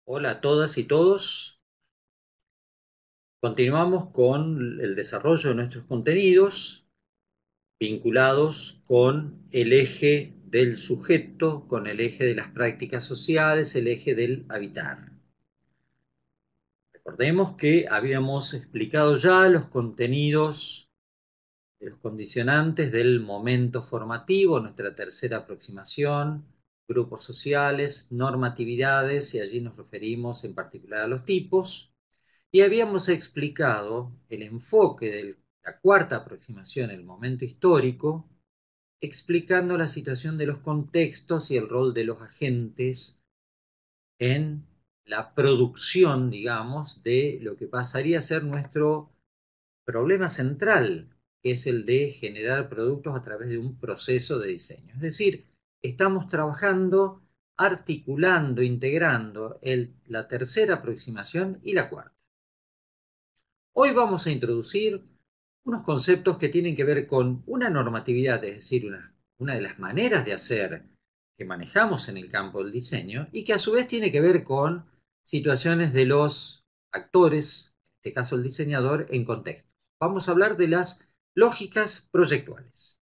Hola a todas y todos. Continuamos con el desarrollo de nuestros contenidos vinculados con el eje del sujeto, con el eje de las prácticas sociales, el eje del habitar. Recordemos que habíamos explicado ya los contenidos de los condicionantes del momento formativo, nuestra tercera aproximación, grupos sociales, normatividades, y allí nos referimos en particular a los tipos. Y habíamos explicado el enfoque de la cuarta aproximación, el momento histórico, explicando la situación de los contextos y el rol de los agentes en la producción, digamos, de lo que pasaría a ser nuestro problema central, que es el de generar productos a través de un proceso de diseño. Es decir, estamos trabajando, articulando, integrando la tercera aproximación y la cuarta. Hoy vamos a introducir unos conceptos que tienen que ver con una normatividad, es decir, una de las maneras de hacer que manejamos en el campo del diseño y que a su vez tiene que ver con situaciones de los actores, en este caso el diseñador, en contextos. Vamos a hablar de las lógicas proyectuales.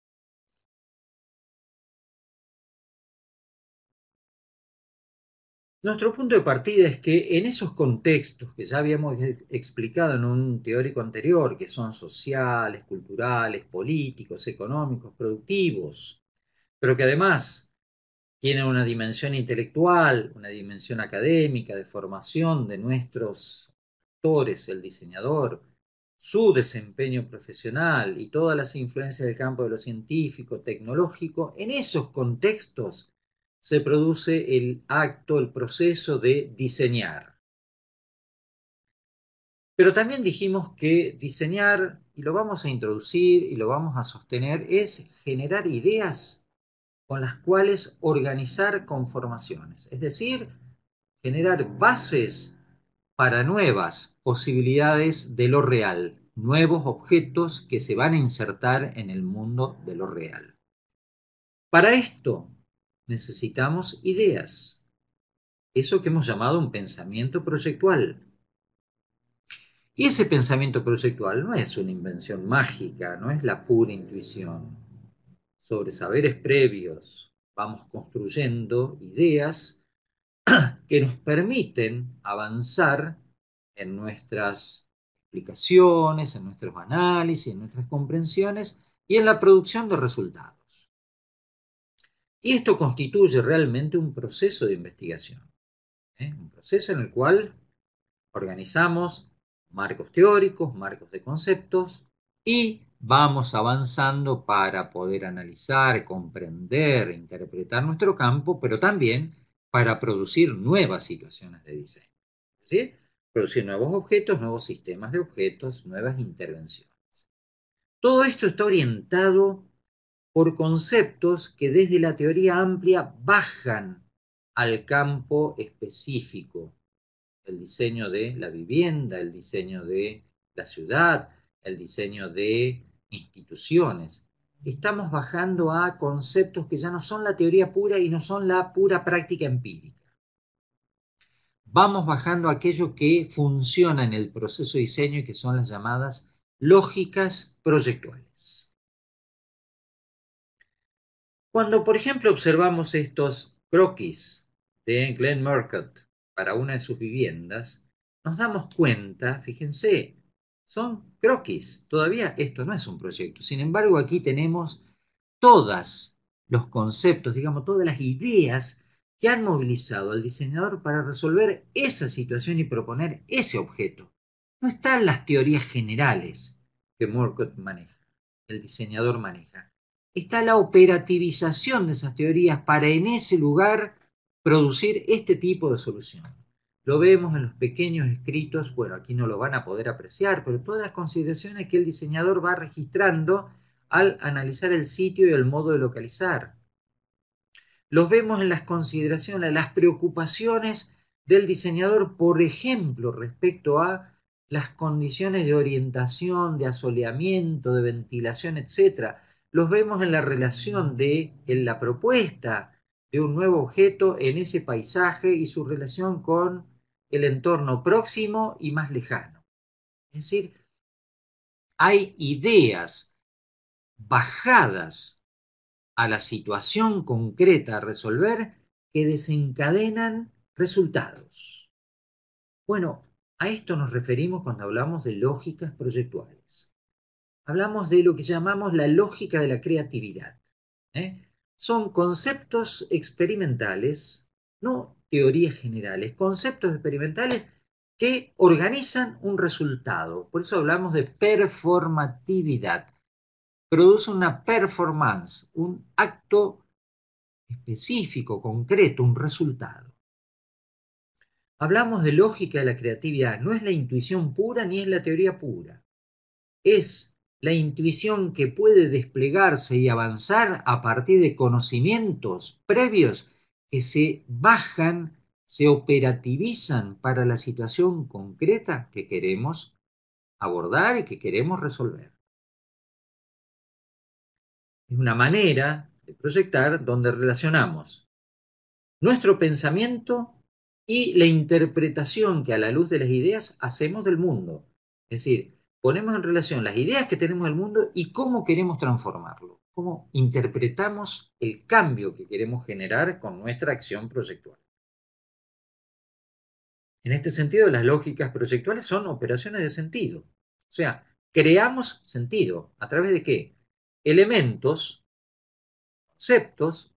Nuestro punto de partida es que en esos contextos que ya habíamos explicado en un teórico anterior, que son sociales, culturales, políticos, económicos, productivos, pero que además tienen una dimensión intelectual, una dimensión académica, de formación de nuestros actores, el diseñador, su desempeño profesional y todas las influencias del campo de lo científico, tecnológico, en esos contextos se produce el acto, el proceso de diseñar. Pero también dijimos que diseñar, y lo vamos a introducir y lo vamos a sostener, es generar ideas con las cuales organizar conformaciones, es decir, generar bases para nuevas posibilidades de lo real, nuevos objetos que se van a insertar en el mundo de lo real. Para esto necesitamos ideas, eso que hemos llamado un pensamiento proyectual. Y ese pensamiento proyectual no es una invención mágica, no es la pura intuición. Sobre saberes previos vamos construyendo ideas que nos permiten avanzar en nuestras explicaciones, en nuestros análisis, en nuestras comprensiones y en la producción de resultados. Y esto constituye realmente un proceso de investigación, un proceso en el cual organizamos marcos teóricos, marcos de conceptos y vamos avanzando para poder analizar, comprender, interpretar nuestro campo, pero también para producir nuevas situaciones de diseño. Es decir, producir nuevos objetos, nuevos sistemas de objetos, nuevas intervenciones. Todo esto está orientado por conceptos que desde la teoría amplia bajan al campo específico, el diseño de la vivienda, el diseño de la ciudad, el diseño de instituciones. Estamos bajando a conceptos que ya no son la teoría pura y no son la pura práctica empírica. Vamos bajando a aquello que funciona en el proceso de diseño y que son las llamadas lógicas proyectuales. Cuando, por ejemplo, observamos estos croquis de Glenn Murcutt para una de sus viviendas, nos damos cuenta, fíjense, son croquis, todavía esto no es un proyecto. Sin embargo, aquí tenemos todos los conceptos, digamos, todas las ideas que han movilizado al diseñador para resolver esa situación y proponer ese objeto. No están las teorías generales que Murcutt maneja, el diseñador maneja. Está la operativización de esas teorías para en ese lugar producir este tipo de solución. Lo vemos en los pequeños escritos, bueno, aquí no lo van a poder apreciar, pero todas las consideraciones que el diseñador va registrando al analizar el sitio y el modo de localizar. Los vemos en las consideraciones, las preocupaciones del diseñador, por ejemplo, respecto a las condiciones de orientación, de asoleamiento, de ventilación, etcétera. Los vemos en la relación en la propuesta de un nuevo objeto en ese paisaje y su relación con el entorno próximo y más lejano. Es decir, hay ideas bajadas a la situación concreta a resolver que desencadenan resultados. Bueno, a esto nos referimos cuando hablamos de lógicas proyectuales. Hablamos de lo que llamamos la lógica de la creatividad. ¿eh? Son conceptos experimentales, no teorías generales, conceptos experimentales que organizan un resultado. Por eso hablamos de performatividad. Produce una performance, un acto específico, concreto, un resultado. Hablamos de lógica de la creatividad, no es la intuición pura ni es la teoría pura. Es la intuición que puede desplegarse y avanzar a partir de conocimientos previos que se bajan, se operativizan para la situación concreta que queremos abordar y que queremos resolver. Es una manera de proyectar donde relacionamos nuestro pensamiento y la interpretación que a la luz de las ideas hacemos del mundo. Es decir, ponemos en relación las ideas que tenemos del mundo y cómo queremos transformarlo, cómo interpretamos el cambio que queremos generar con nuestra acción proyectual. En este sentido, las lógicas proyectuales son operaciones de sentido. O sea, creamos sentido. ¿A través de qué? Elementos, conceptos,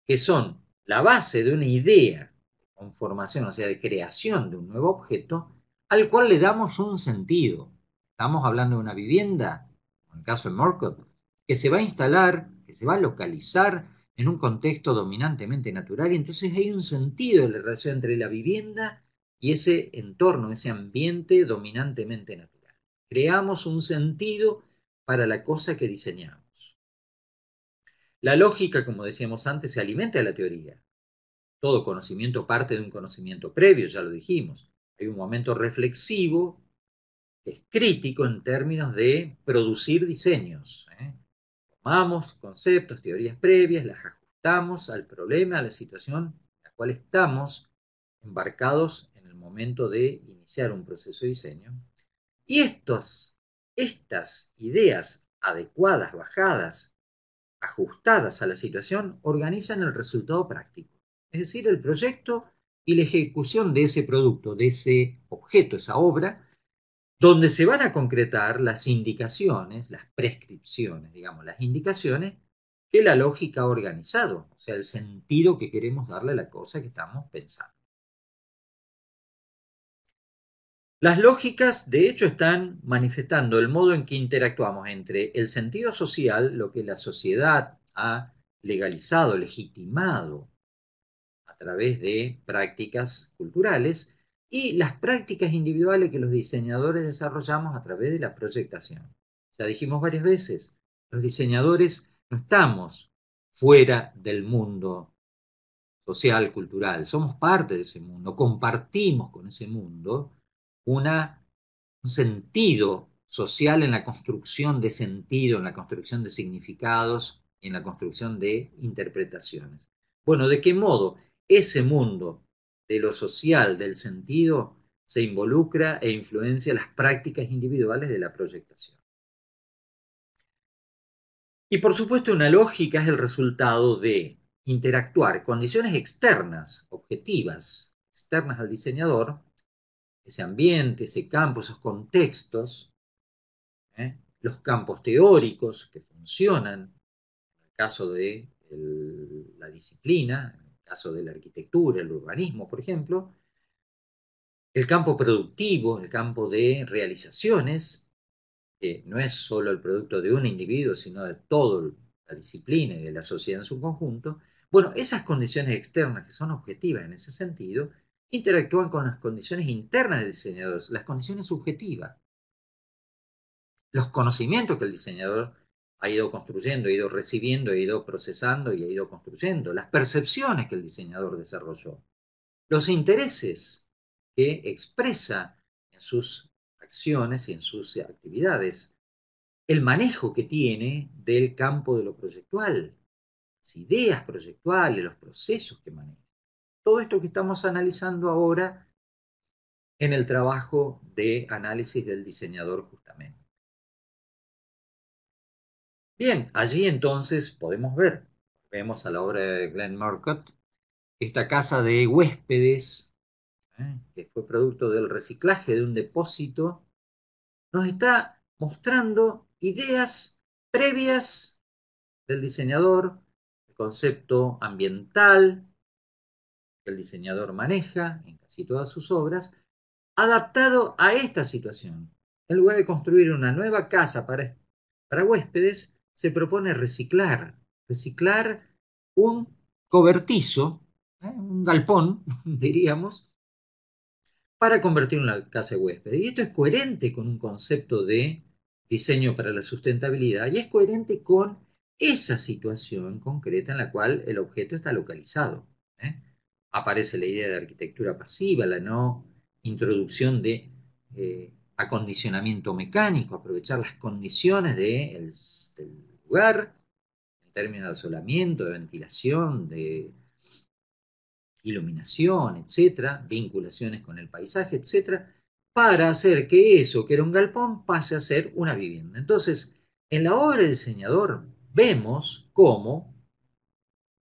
que son la base de una idea de conformación, o sea, de creación de un nuevo objeto, al cual le damos un sentido. Estamos hablando de una vivienda, en el caso de Murcott, que se va a instalar, que se va a localizar en un contexto dominantemente natural, y entonces hay un sentido de la relación entre la vivienda y ese entorno, ese ambiente dominantemente natural. Creamos un sentido para la cosa que diseñamos. La lógica, como decíamos antes, se alimenta de la teoría. Todo conocimiento parte de un conocimiento previo, ya lo dijimos. Hay un momento reflexivo que es crítico en términos de producir diseños. Tomamos conceptos, teorías previas, las ajustamos al problema, a la situación en la cual estamos embarcados en el momento de iniciar un proceso de diseño. Y estas ideas adecuadas, bajadas, ajustadas a la situación, organizan el resultado práctico. Es decir, el proyecto y la ejecución de ese producto, de ese objeto, esa obra, donde se van a concretar las indicaciones, las prescripciones, digamos, las indicaciones que la lógica ha organizado, o sea, el sentido que queremos darle a la cosa que estamos pensando. Las lógicas, de hecho, están manifestando el modo en que interactuamos entre el sentido social, lo que la sociedad ha legalizado, legitimado a través de prácticas culturales, y las prácticas individuales que los diseñadores desarrollamos a través de la proyectación. Ya dijimos varias veces, los diseñadores no estamos fuera del mundo social, cultural, somos parte de ese mundo, compartimos con ese mundo un sentido social en la construcción de sentido, en la construcción de significados, en la construcción de interpretaciones. Bueno, ¿de qué modo ese mundo de lo social, del sentido, se involucra e influencia las prácticas individuales de la proyectación? Y por supuesto, una lógica es el resultado de interactuar condiciones externas, objetivas, externas al diseñador, ese ambiente, ese campo, esos contextos, los campos teóricos que funcionan, en el caso de la disciplina, en el caso de la arquitectura, el urbanismo, por ejemplo, el campo productivo, el campo de realizaciones, que no es solo el producto de un individuo, sino de toda la disciplina y de la sociedad en su conjunto. Bueno, esas condiciones externas que son objetivas en ese sentido, interactúan con las condiciones internas del diseñador, las condiciones subjetivas, los conocimientos que el diseñador ha ido construyendo, ha ido recibiendo, ha ido procesando y ha ido construyendo, las percepciones que el diseñador desarrolló, los intereses que expresa en sus acciones y en sus actividades, el manejo que tiene del campo de lo proyectual, las ideas proyectuales, los procesos que maneja. todo esto que estamos analizando ahora en el trabajo de análisis del diseñador justamente. Bien, allí entonces podemos ver, vemos a la obra de Glenn Murcutt, esta casa de huéspedes, que fue producto del reciclaje de un depósito, nos está mostrando ideas previas del diseñador, el concepto ambiental que el diseñador maneja en casi todas sus obras, adaptado a esta situación. En lugar de construir una nueva casa para huéspedes, se propone reciclar un cobertizo, un galpón, diríamos, para convertir en una casa de huéspedes. Y esto es coherente con un concepto de diseño para la sustentabilidad y es coherente con esa situación concreta en la cual el objeto está localizado. ¿eh? Aparece la idea de arquitectura pasiva, la no introducción de acondicionamiento mecánico, aprovechar las condiciones del lugar en términos de asolamiento, de ventilación, de iluminación, etcétera, vinculaciones con el paisaje, etcétera, para hacer que eso que era un galpón pase a ser una vivienda. Entonces, en la obra del diseñador vemos cómo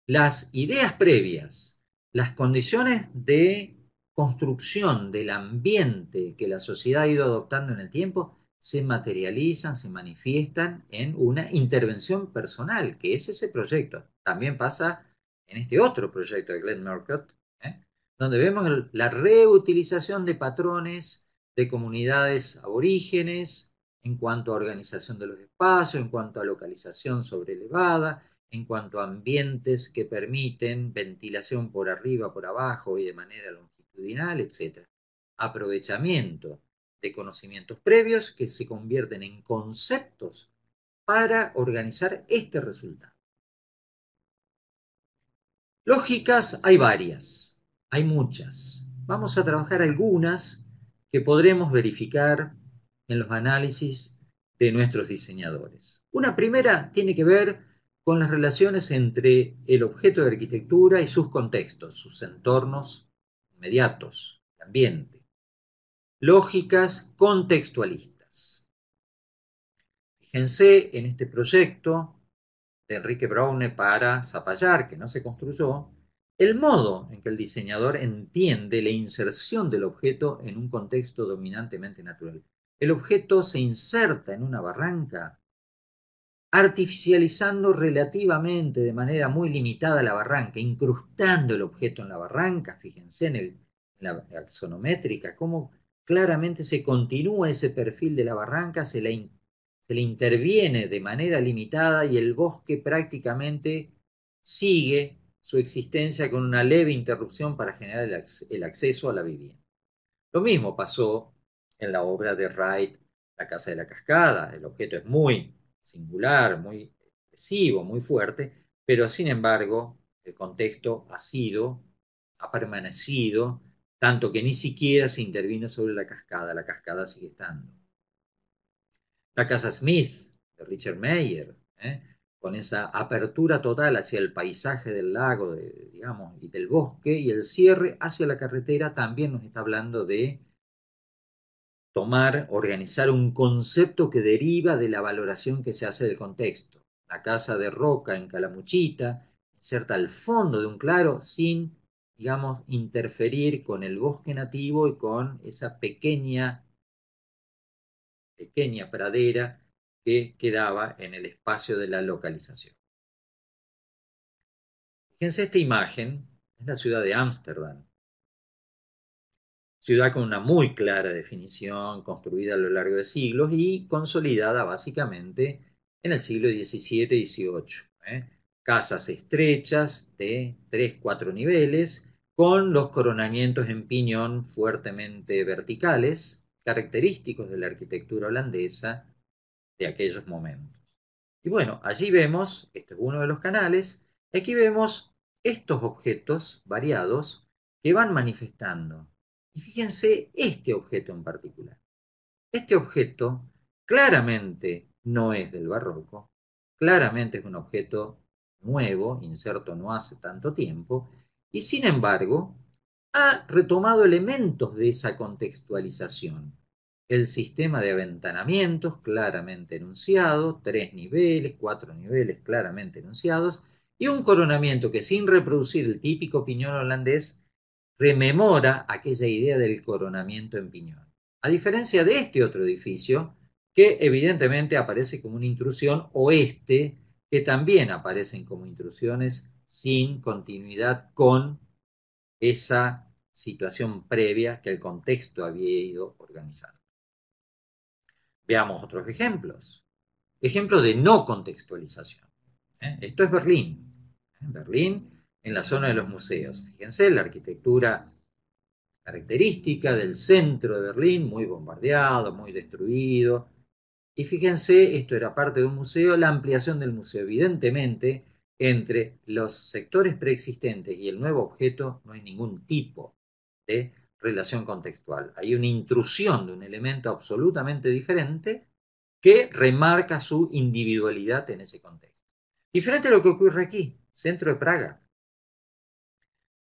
las ideas previas, las condiciones de construcción del ambiente que la sociedad ha ido adoptando en el tiempo, se materializan, se manifiestan en una intervención personal, que es ese proyecto. También pasa en este otro proyecto de Glenn Murcutt, ¿eh? donde vemos la reutilización de patrones de comunidades aborígenes en cuanto a organización de los espacios, en cuanto a localización sobrelevada, en cuanto a ambientes que permiten ventilación por arriba, por abajo y de manera longitudinal, etc. Aprovechamiento de conocimientos previos que se convierten en conceptos para organizar este resultado. Lógicas hay varias, hay muchas. Vamos a trabajar algunas que podremos verificar en los análisis de nuestros diseñadores. Una primera tiene que ver con las relaciones entre el objeto de arquitectura y sus contextos, sus entornos inmediatos, el ambiente. Lógicas contextualistas. Fíjense en este proyecto de Enrique Braune para Zapallar, que no se construyó, el modo en que el diseñador entiende la inserción del objeto en un contexto dominantemente natural. El objeto se inserta en una barranca, artificializando relativamente de manera muy limitada la barranca, incrustando el objeto en la barranca. Fíjense en la axonométrica, cómo claramente se continúa ese perfil de la barranca, se le interviene de manera limitada y el bosque prácticamente sigue su existencia con una leve interrupción para generar el acceso a la vivienda. Lo mismo pasó en la obra de Wright, La Casa de la Cascada. El objeto es muy singular, muy expresivo, muy fuerte, pero sin embargo el contexto ha permanecido, tanto que ni siquiera se intervino sobre la cascada sigue estando. La Casa Smith, de Richard Mayer, con esa apertura total hacia el paisaje del lago, digamos, y del bosque, y el cierre hacia la carretera también nos está hablando de organizar un concepto que deriva de la valoración que se hace del contexto. La casa de roca en Calamuchita inserta al fondo de un claro sin, digamos, interferir con el bosque nativo y con esa pequeña pradera que quedaba en el espacio de la localización. Fíjense esta imagen, es la ciudad de Ámsterdam. Ciudad con una muy clara definición, construida a lo largo de siglos y consolidada básicamente en el siglo XVII y XVIII. Casas estrechas de 3-4 niveles, con los coronamientos en piñón fuertemente verticales, característicos de la arquitectura holandesa de aquellos momentos. Y bueno, allí vemos, este es uno de los canales, aquí vemos estos objetos variados que van manifestando. Y fíjense este objeto en particular. Este objeto claramente no es del barroco, claramente es un objeto nuevo, inserto no hace tanto tiempo, y sin embargo ha retomado elementos de esa contextualización. El sistema de aventanamientos claramente enunciado, 3 niveles, 4 niveles claramente enunciados, y un coronamiento que sin reproducir el típico piñón holandés, rememora aquella idea del coronamiento en piñón. A diferencia de este otro edificio, que evidentemente aparece como una intrusión, o este, que también aparecen como intrusiones sin continuidad con esa situación previa que el contexto había ido organizando. Veamos otros ejemplos. Ejemplo de no contextualización. Esto es Berlín. Berlín en la zona de los museos. Fíjense la arquitectura característica del centro de Berlín, muy bombardeado, muy destruido. Y fíjense, esto era parte de un museo, la ampliación del museo. Evidentemente, entre los sectores preexistentes y el nuevo objeto no hay ningún tipo de relación contextual. Hay una intrusión de un elemento absolutamente diferente que remarca su individualidad en ese contexto. Diferente a lo que ocurre aquí, centro de Praga.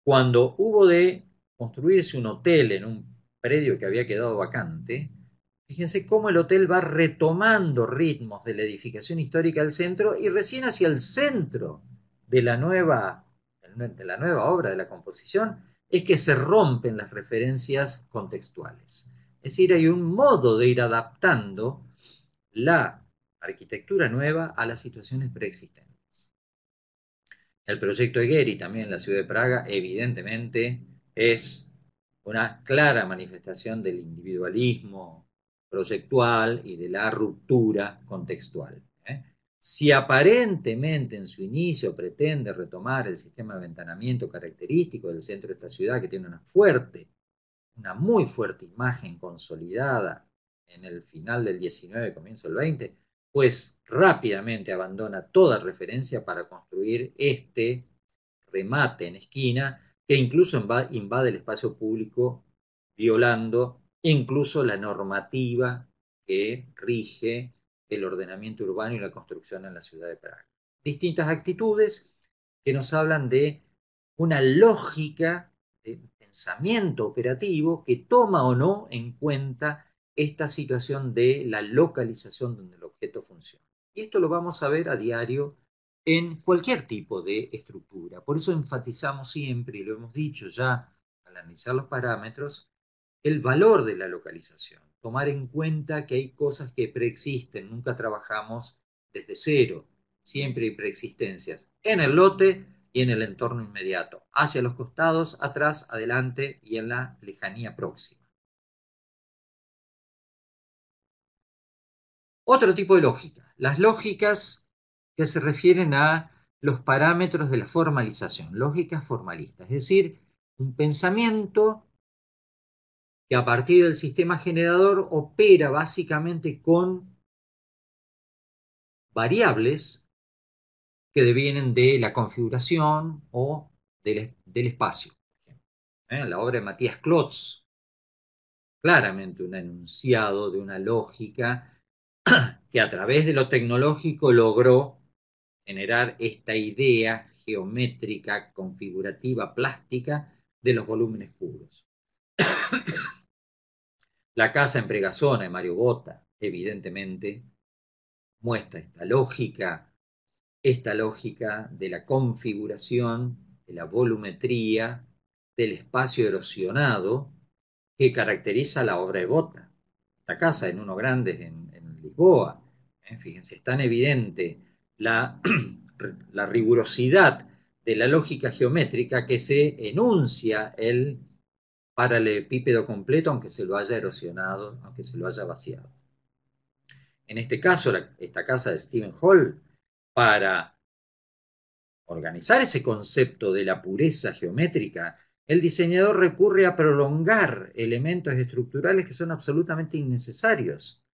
Cuando hubo de construirse un hotel en un predio que había quedado vacante, fíjense cómo el hotel va retomando ritmos de la edificación histórica del centro y recién hacia el centro de la nueva obra, de la composición, es que se rompen las referencias contextuales. Es decir, hay un modo de ir adaptando la arquitectura nueva a las situaciones preexistentes. El proyecto Egueri, también en la ciudad de Praga, evidentemente es una clara manifestación del individualismo proyectual y de la ruptura contextual. Si aparentemente en su inicio pretende retomar el sistema de aventanamiento característico del centro de esta ciudad, que tiene una muy fuerte imagen consolidada en el final del 19, comienzo del 20, pues rápidamente abandona toda referencia para construir este remate en esquina que incluso invade el espacio público violando incluso la normativa que rige el ordenamiento urbano y la construcción en la ciudad de Praga. Distintas actitudes que nos hablan de una lógica de pensamiento operativo que toma o no en cuenta esta situación de la localización donde el objeto funciona. Y esto lo vamos a ver a diario en cualquier tipo de estructura. Por eso enfatizamos siempre, y lo hemos dicho ya al analizar los parámetros, el valor de la localización. Tomar en cuenta que hay cosas que preexisten, nunca trabajamos desde cero, siempre hay preexistencias en el lote y en el entorno inmediato, hacia los costados, atrás, adelante y en la lejanía próxima. Otro tipo de lógica, las lógicas que se refieren a los parámetros de la formalización, lógicas formalistas, es decir, un pensamiento que a partir del sistema generador opera básicamente con variables que devienen de la configuración o del espacio. La obra de Matías Klotz, claramente un enunciado de una lógica que a través de lo tecnológico logró generar esta idea geométrica, configurativa, plástica de los volúmenes puros. La casa en Pregasona de Mario Botta, evidentemente, muestra esta lógica de la configuración, de la volumetría, del espacio erosionado que caracteriza la obra de Botta. Esta casa en Uno Grandes en Lisboa, fíjense, es tan evidente la, la rigurosidad de la lógica geométrica que se enuncia el paralelepípedo completo, aunque se lo haya erosionado, aunque se lo haya vaciado. En este caso, esta casa de Stephen Hall, para organizar ese concepto de la pureza geométrica, el diseñador recurre a prolongar elementos estructurales que son absolutamente innecesarios,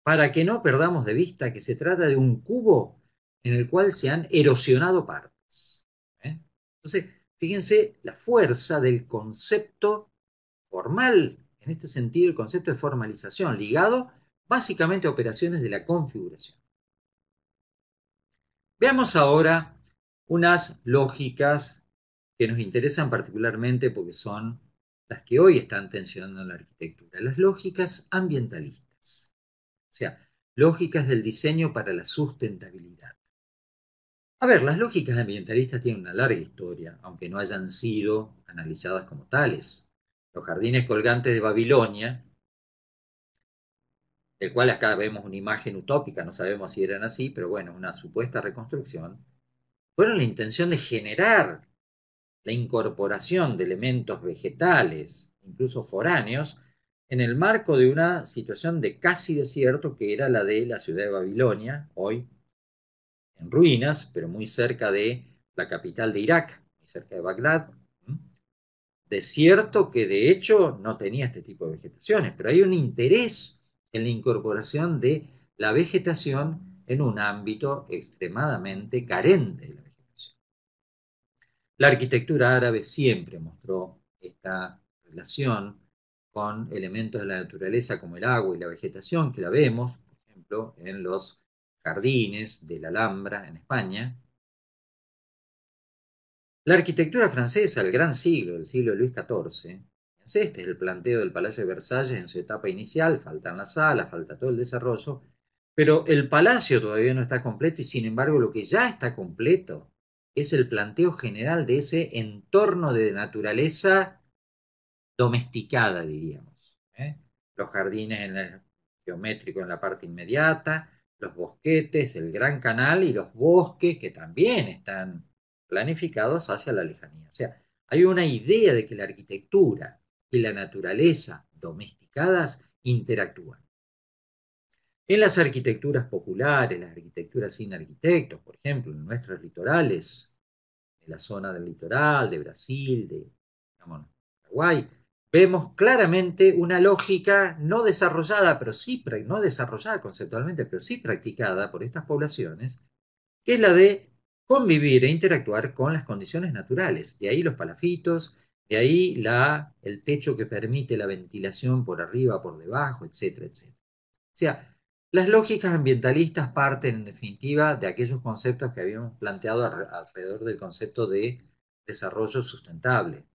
para que no perdamos de vista que se trata de un cubo en el cual se han erosionado partes. Entonces, fíjense la fuerza del concepto formal, en este sentido el concepto de formalización, ligado básicamente a operaciones de la configuración. Veamos ahora unas lógicas que nos interesan particularmente porque son las que hoy están tensionando en la arquitectura, las lógicas ambientalistas, o sea, lógicas del diseño para la sustentabilidad. A ver, las lógicas ambientalistas tienen una larga historia, aunque no hayan sido analizadas como tales. Los jardines colgantes de Babilonia, del cual acá vemos una imagen utópica, no sabemos si eran así, pero bueno, una supuesta reconstrucción, fueron la intención de generar la incorporación de elementos vegetales, incluso foráneos, en el marco de una situación de casi desierto que era la de la ciudad de Babilonia, hoy en ruinas, pero muy cerca de la capital de Irak, muy cerca de Bagdad. Desierto que de hecho no tenía este tipo de vegetaciones, pero hay un interés en la incorporación de la vegetación en un ámbito extremadamente carente de la vegetación. La arquitectura árabe siempre mostró esta relación con elementos de la naturaleza como el agua y la vegetación, que la vemos, por ejemplo, en los jardines de la Alhambra en España. La arquitectura francesa, el gran siglo, el siglo de Luis XIV, es este, es el planteo del Palacio de Versalles en su etapa inicial, faltan las salas, falta todo el desarrollo, pero el palacio todavía no está completo y sin embargo lo que ya está completo es el planteo general de ese entorno de naturaleza domesticada, diríamos. Los jardines geométricos en la parte inmediata, los bosquetes, el gran canal y los bosques que también están planificados hacia la lejanía. O sea, hay una idea de que la arquitectura y la naturaleza domesticadas interactúan. En las arquitecturas populares, las arquitecturas sin arquitectos, por ejemplo, en nuestros litorales, en la zona del litoral, de Brasil, de digamos, Paraguay, vemos claramente una lógica no desarrollada, pero sí, no desarrollada conceptualmente, pero sí practicada por estas poblaciones, que es la de convivir e interactuar con las condiciones naturales. De ahí los palafitos, de ahí el techo que permite la ventilación por arriba, por debajo, etcétera, etcétera. O sea, las lógicas ambientalistas parten en definitiva de aquellos conceptos que habíamos planteado alrededor del concepto de desarrollo sustentable.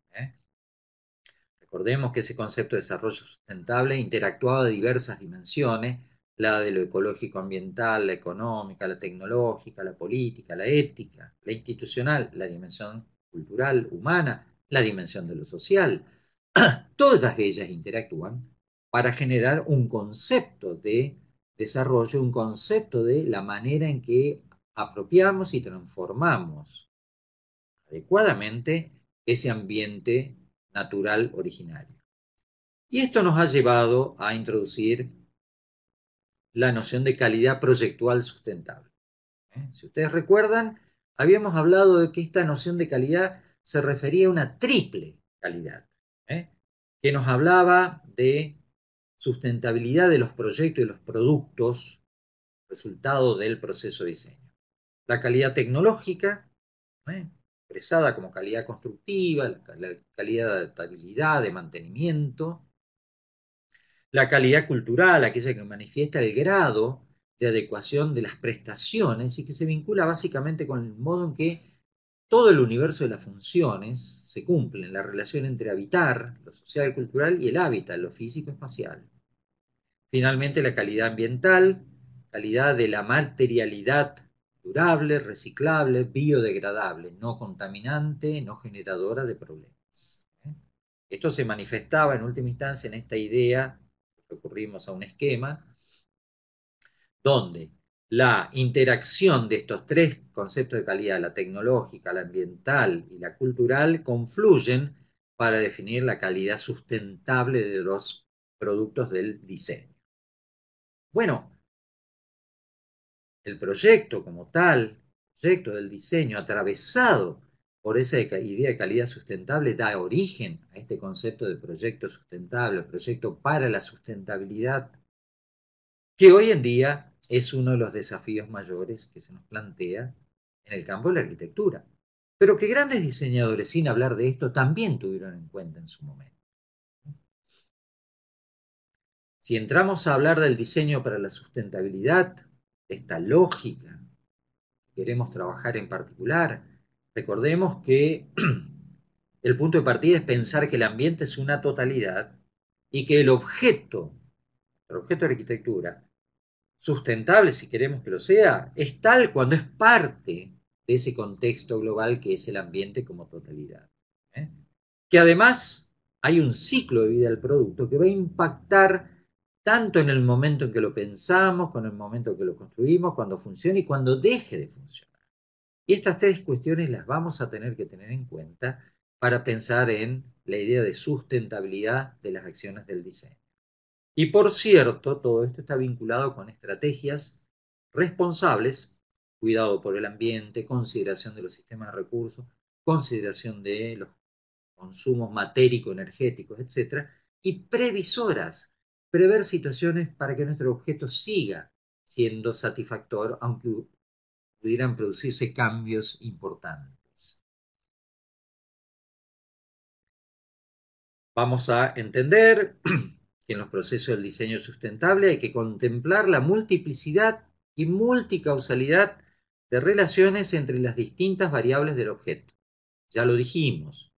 Recordemos que ese concepto de desarrollo sustentable interactuaba de diversas dimensiones, la de lo ecológico ambiental, la económica, la tecnológica, la política, la ética, la institucional, la dimensión cultural, humana, la dimensión de lo social. Todas ellas interactúan para generar un concepto de desarrollo, un concepto de la manera en que apropiamos y transformamos adecuadamente ese ambiente natural originario. Y esto nos ha llevado a introducir la noción de calidad proyectual sustentable. Si ustedes recuerdan, habíamos hablado de que esta noción de calidad se refería a una triple calidad, que nos hablaba de sustentabilidad de los proyectos y los productos resultado del proceso de diseño. La calidad tecnológica, expresada como calidad constructiva, la calidad de adaptabilidad, de mantenimiento. La calidad cultural, aquella que manifiesta el grado de adecuación de las prestaciones y que se vincula básicamente con el modo en que todo el universo de las funciones se cumple en la relación entre habitar, lo social y cultural, y el hábitat, lo físico espacial. Finalmente, la calidad ambiental, calidad de la materialidad durable, reciclable, biodegradable, no contaminante, no generadora de problemas. Esto se manifestaba en última instancia en esta idea, recurrimos a un esquema, donde la interacción de estos tres conceptos de calidad, la tecnológica, la ambiental y la cultural, confluyen para definir la calidad sustentable de los productos del diseño. Bueno, el proyecto como tal, el proyecto del diseño atravesado por esa idea de calidad sustentable, da origen a este concepto de proyecto sustentable, proyecto para la sustentabilidad, que hoy en día es uno de los desafíos mayores que se nos plantea en el campo de la arquitectura, pero que grandes diseñadores, sin hablar de esto, también tuvieron en cuenta en su momento. Si entramos a hablar del diseño para la sustentabilidad, esta lógica, queremos trabajar en particular, recordemos que el punto de partida es pensar que el ambiente es una totalidad y que el objeto de arquitectura, sustentable si queremos que lo sea, es tal cuando es parte de ese contexto global que es el ambiente como totalidad. ¿Eh? Que además hay un ciclo de vida del producto que va a impactar tanto en el momento en que lo pensamos, con el momento en que lo construimos, cuando funcione y cuando deje de funcionar. Y estas tres cuestiones las vamos a tener que tener en cuenta para pensar en la idea de sustentabilidad de las acciones del diseño. Y por cierto, todo esto está vinculado con estrategias responsables, cuidado por el ambiente, consideración de los sistemas de recursos, consideración de los consumos matérico-energéticos, etcétera, y previsoras, prever situaciones para que nuestro objeto siga siendo satisfactor, aunque pudieran producirse cambios importantes. Vamos a entender que en los procesos del diseño sustentable hay que contemplar la multiplicidad y multicausalidad de relaciones entre las distintas variables del objeto. Ya lo dijimos,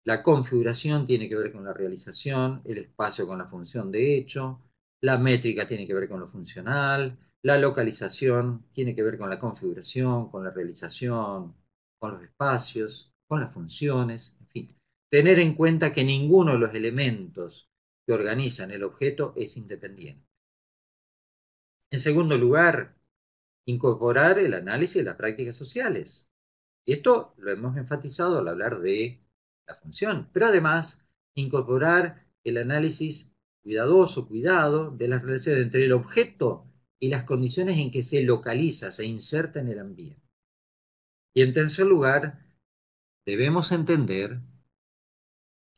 la configuración tiene que ver con la realización, el espacio con la función de hecho, la métrica tiene que ver con lo funcional, la localización tiene que ver con la configuración, con la realización, con los espacios, con las funciones, en fin. Tener en cuenta que ninguno de los elementos que organizan el objeto es independiente. En segundo lugar, incorporar el análisis de las prácticas sociales. Y esto lo hemos enfatizado al hablar de la función, pero además incorporar el análisis cuidado de las relaciones entre el objeto y las condiciones en que se localiza, se inserta en el ambiente. Y en tercer lugar, debemos entender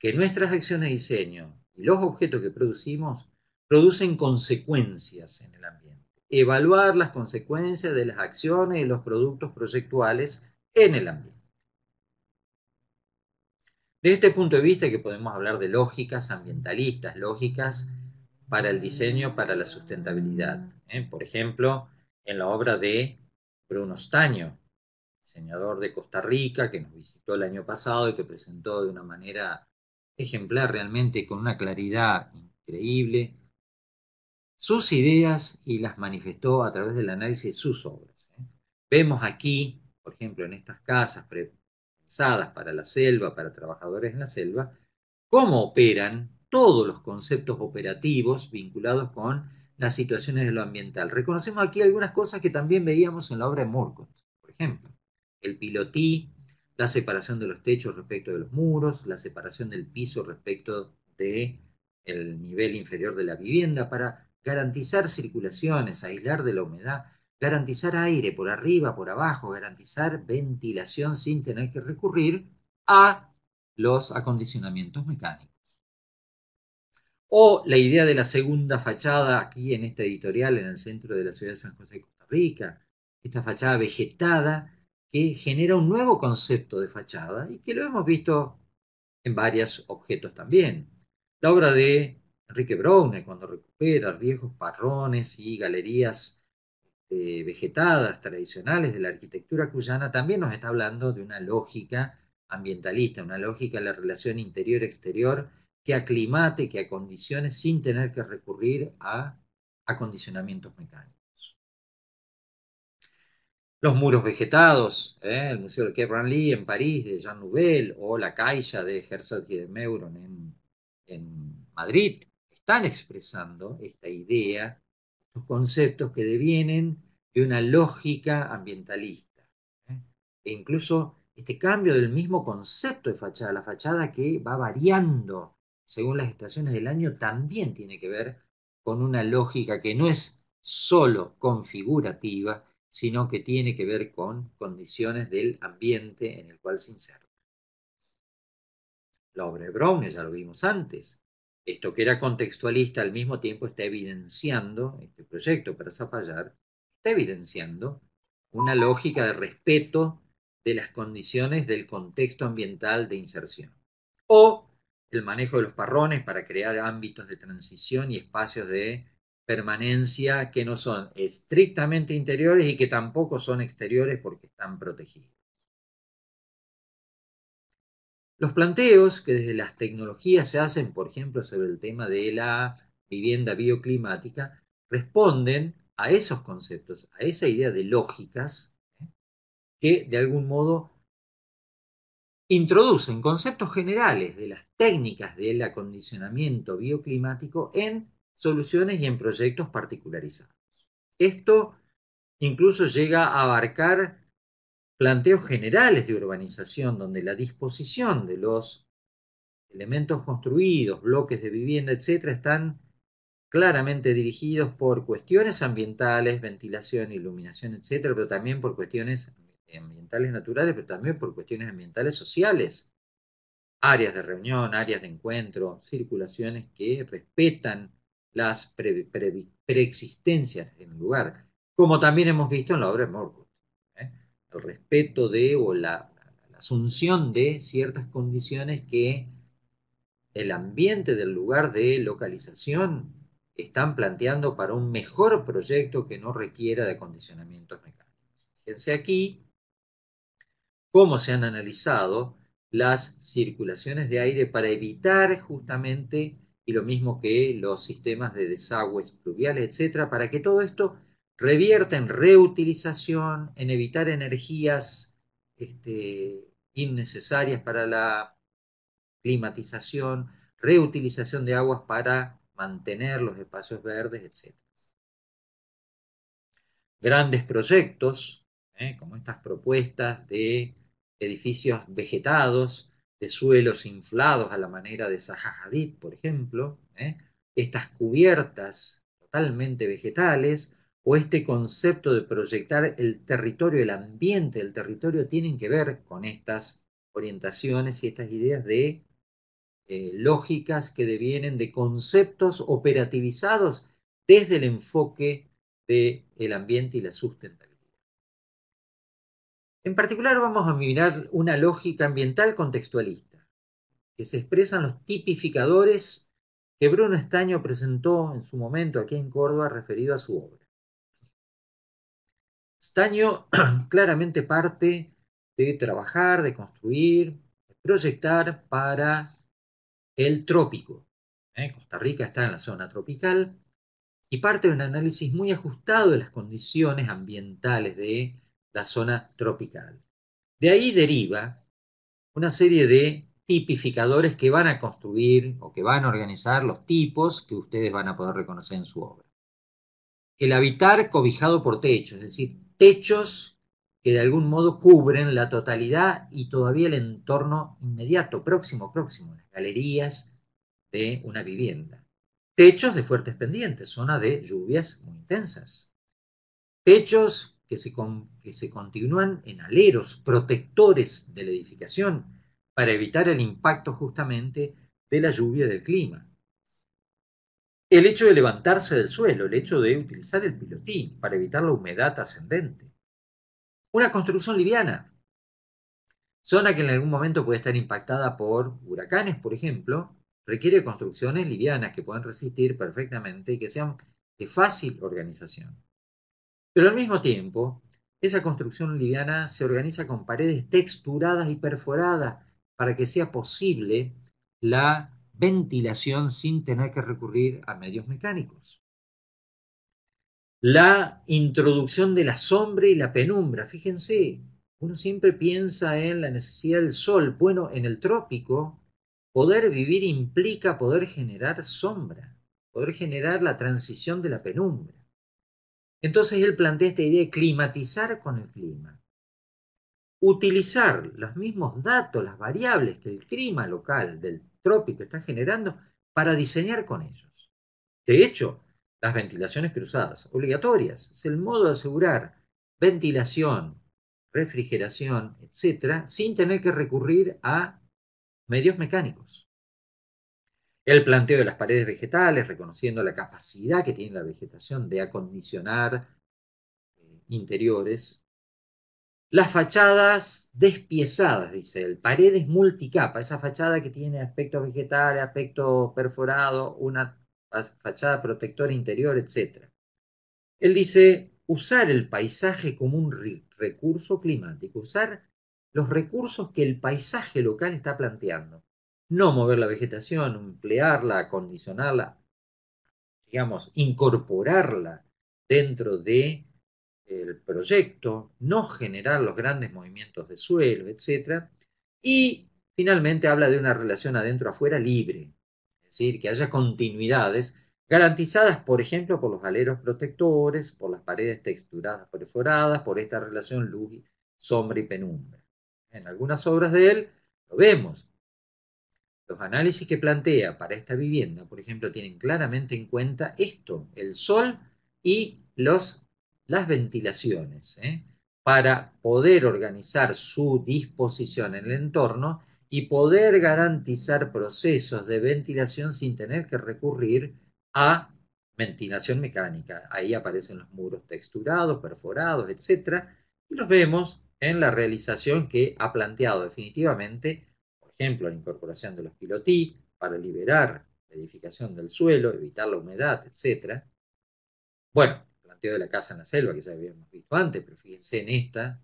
que nuestras acciones de diseño y los objetos que producimos producen consecuencias en el ambiente. Evaluar las consecuencias de las acciones y los productos proyectuales en el ambiente. Desde este punto de vista que podemos hablar de lógicas ambientalistas, lógicas para el diseño, para la sustentabilidad. Por ejemplo, en la obra de Bruno Staño, diseñador de Costa Rica, que nos visitó el año pasado y que presentó de una manera ejemplar realmente, con una claridad increíble, sus ideas y las manifestó a través del análisis de sus obras. Vemos aquí, por ejemplo, en estas casas pensadas para la selva, para trabajadores en la selva, cómo operan todos los conceptos operativos vinculados con las situaciones de lo ambiental. Reconocemos aquí algunas cosas que también veíamos en la obra de Murcott, por ejemplo, el pilotí, la separación de los techos respecto de los muros, la separación del piso respecto del nivel inferior de la vivienda para garantizar circulaciones, aislar de la humedad, garantizar aire por arriba, por abajo, garantizar ventilación sin tener que recurrir a los acondicionamientos mecánicos. O la idea de la segunda fachada aquí en esta editorial en el centro de la ciudad de San José de Costa Rica, esta fachada vegetada que genera un nuevo concepto de fachada y que lo hemos visto en varios objetos también. La obra de Enrique Browne, cuando recupera viejos parrones y galerías vegetadas tradicionales de la arquitectura cuyana, también nos está hablando de una lógica ambientalista, una lógica de la relación interior-exterior que aclimate, que acondicione sin tener que recurrir a acondicionamientos mecánicos. Los muros vegetados, el Museo del Quai Branly en París de Jean Nouvel o la Caixa de Herzog y de Meuron en Madrid, están expresando esta idea, estos conceptos que devienen de una lógica ambientalista. ¿eh? E incluso este cambio del mismo concepto de fachada, la fachada que va variando según las estaciones del año, también tiene que ver con una lógica que no es solo configurativa, sino que tiene que ver con condiciones del ambiente en el cual se inserta. La obra de Browne ya lo vimos antes. Esto que era contextualista al mismo tiempo está evidenciando, este proyecto para Zapallar, está evidenciando una lógica de respeto de las condiciones del contexto ambiental de inserción. O el manejo de los parrones para crear ámbitos de transición y espacios de permanencia que no son estrictamente interiores y que tampoco son exteriores porque están protegidos. Los planteos que desde las tecnologías se hacen, por ejemplo, sobre el tema de la vivienda bioclimática, responden a esos conceptos, a esa idea de lógicas, que de algún modo introducen conceptos generales de las técnicas del acondicionamiento bioclimático en soluciones y en proyectos particularizados. Esto incluso llega a abarcar planteos generales de urbanización, donde la disposición de los elementos construidos, bloques de vivienda, etcétera, están claramente dirigidos por cuestiones ambientales, ventilación, iluminación, etcétera, pero también por cuestiones ambientales naturales, pero también por cuestiones ambientales sociales, áreas de reunión, áreas de encuentro, circulaciones que respetan las preexistencias en el lugar, como también hemos visto en la obra de Morgoth. ¿eh? El respeto de o la asunción de ciertas condiciones que el ambiente del lugar de localización están planteando para un mejor proyecto que no requiera de acondicionamientos mecánicos. Fíjense aquí cómo se han analizado las circulaciones de aire para evitar justamente, y lo mismo que los sistemas de desagües pluviales, etcétera, para que todo esto revierta en reutilización, en evitar energías innecesarias para la climatización, reutilización de aguas para mantener los espacios verdes, etcétera. Grandes proyectos, como estas propuestas de edificios vegetados, de suelos inflados a la manera de Zaha Hadid, por ejemplo, estas cubiertas totalmente vegetales, o este concepto de proyectar el territorio, el ambiente del territorio, tienen que ver con estas orientaciones y estas ideas de lógicas que devienen de conceptos operativizados desde el enfoque del ambiente y la sustentabilidad. En particular vamos a mirar una lógica ambiental contextualista, que se expresa en los tipificadores que Bruno Estaño presentó en su momento aquí en Córdoba referido a su obra. Estaño claramente parte de trabajar, de construir, de proyectar para el trópico. Costa Rica está en la zona tropical y parte de un análisis muy ajustado de las condiciones ambientales de la zona tropical. De ahí deriva una serie de tipificadores que van a construir o que van a organizar los tipos que ustedes van a poder reconocer en su obra. El habitar cobijado por techos, es decir, techos que de algún modo cubren la totalidad y todavía el entorno inmediato, próximo, las galerías de una vivienda. Techos de fuertes pendientes, zona de lluvias muy intensas. Techos que se continúan en aleros protectores de la edificación para evitar el impacto justamente de la lluvia del clima. El hecho de levantarse del suelo, el hecho de utilizar el pilotín para evitar la humedad ascendente. Una construcción liviana, zona que en algún momento puede estar impactada por huracanes, por ejemplo, requiere construcciones livianas que puedan resistir perfectamente y que sean de fácil organización. Pero al mismo tiempo, esa construcción liviana se organiza con paredes texturadas y perforadas para que sea posible la ventilación sin tener que recurrir a medios mecánicos. La introducción de la sombra y la penumbra. Fíjense, uno siempre piensa en la necesidad del sol. Bueno, en el trópico, poder vivir implica poder generar sombra, poder generar la transición de la penumbra. Entonces él plantea esta idea de climatizar con el clima. Utilizar los mismos datos, las variables que el clima local del trópico está generando para diseñar con ellos. De hecho, las ventilaciones cruzadas, obligatorias, es el modo de asegurar ventilación, refrigeración, etcétera, sin tener que recurrir a medios mecánicos. El planteo de las paredes vegetales, reconociendo la capacidad que tiene la vegetación de acondicionar interiores. Las fachadas despiezadas, dice él, paredes multicapa, esa fachada que tiene aspectos vegetales, aspecto perforado, una fachada protectora interior, etc. Él dice usar el paisaje como un recurso climático, usar los recursos que el paisaje local está planteando. No mover la vegetación, emplearla, acondicionarla, digamos, incorporarla dentro de el proyecto, no generar los grandes movimientos de suelo, etc. Y finalmente habla de una relación adentro-afuera libre, es decir, que haya continuidades garantizadas, por ejemplo, por los aleros protectores, por las paredes texturadas perforadas, por esta relación luz, sombra y penumbra. En algunas obras de él lo vemos. Los análisis que plantea para esta vivienda, por ejemplo, tienen claramente en cuenta esto, el sol y las ventilaciones, para poder organizar su disposición en el entorno y poder garantizar procesos de ventilación sin tener que recurrir a ventilación mecánica. Ahí aparecen los muros texturados, perforados, etcétera, y los vemos en la realización que ha planteado definitivamente, por ejemplo, la incorporación de los pilotí para liberar la edificación del suelo, evitar la humedad, etcétera. Bueno, el planteo de la casa en la selva, que ya habíamos visto antes, pero fíjense en esta,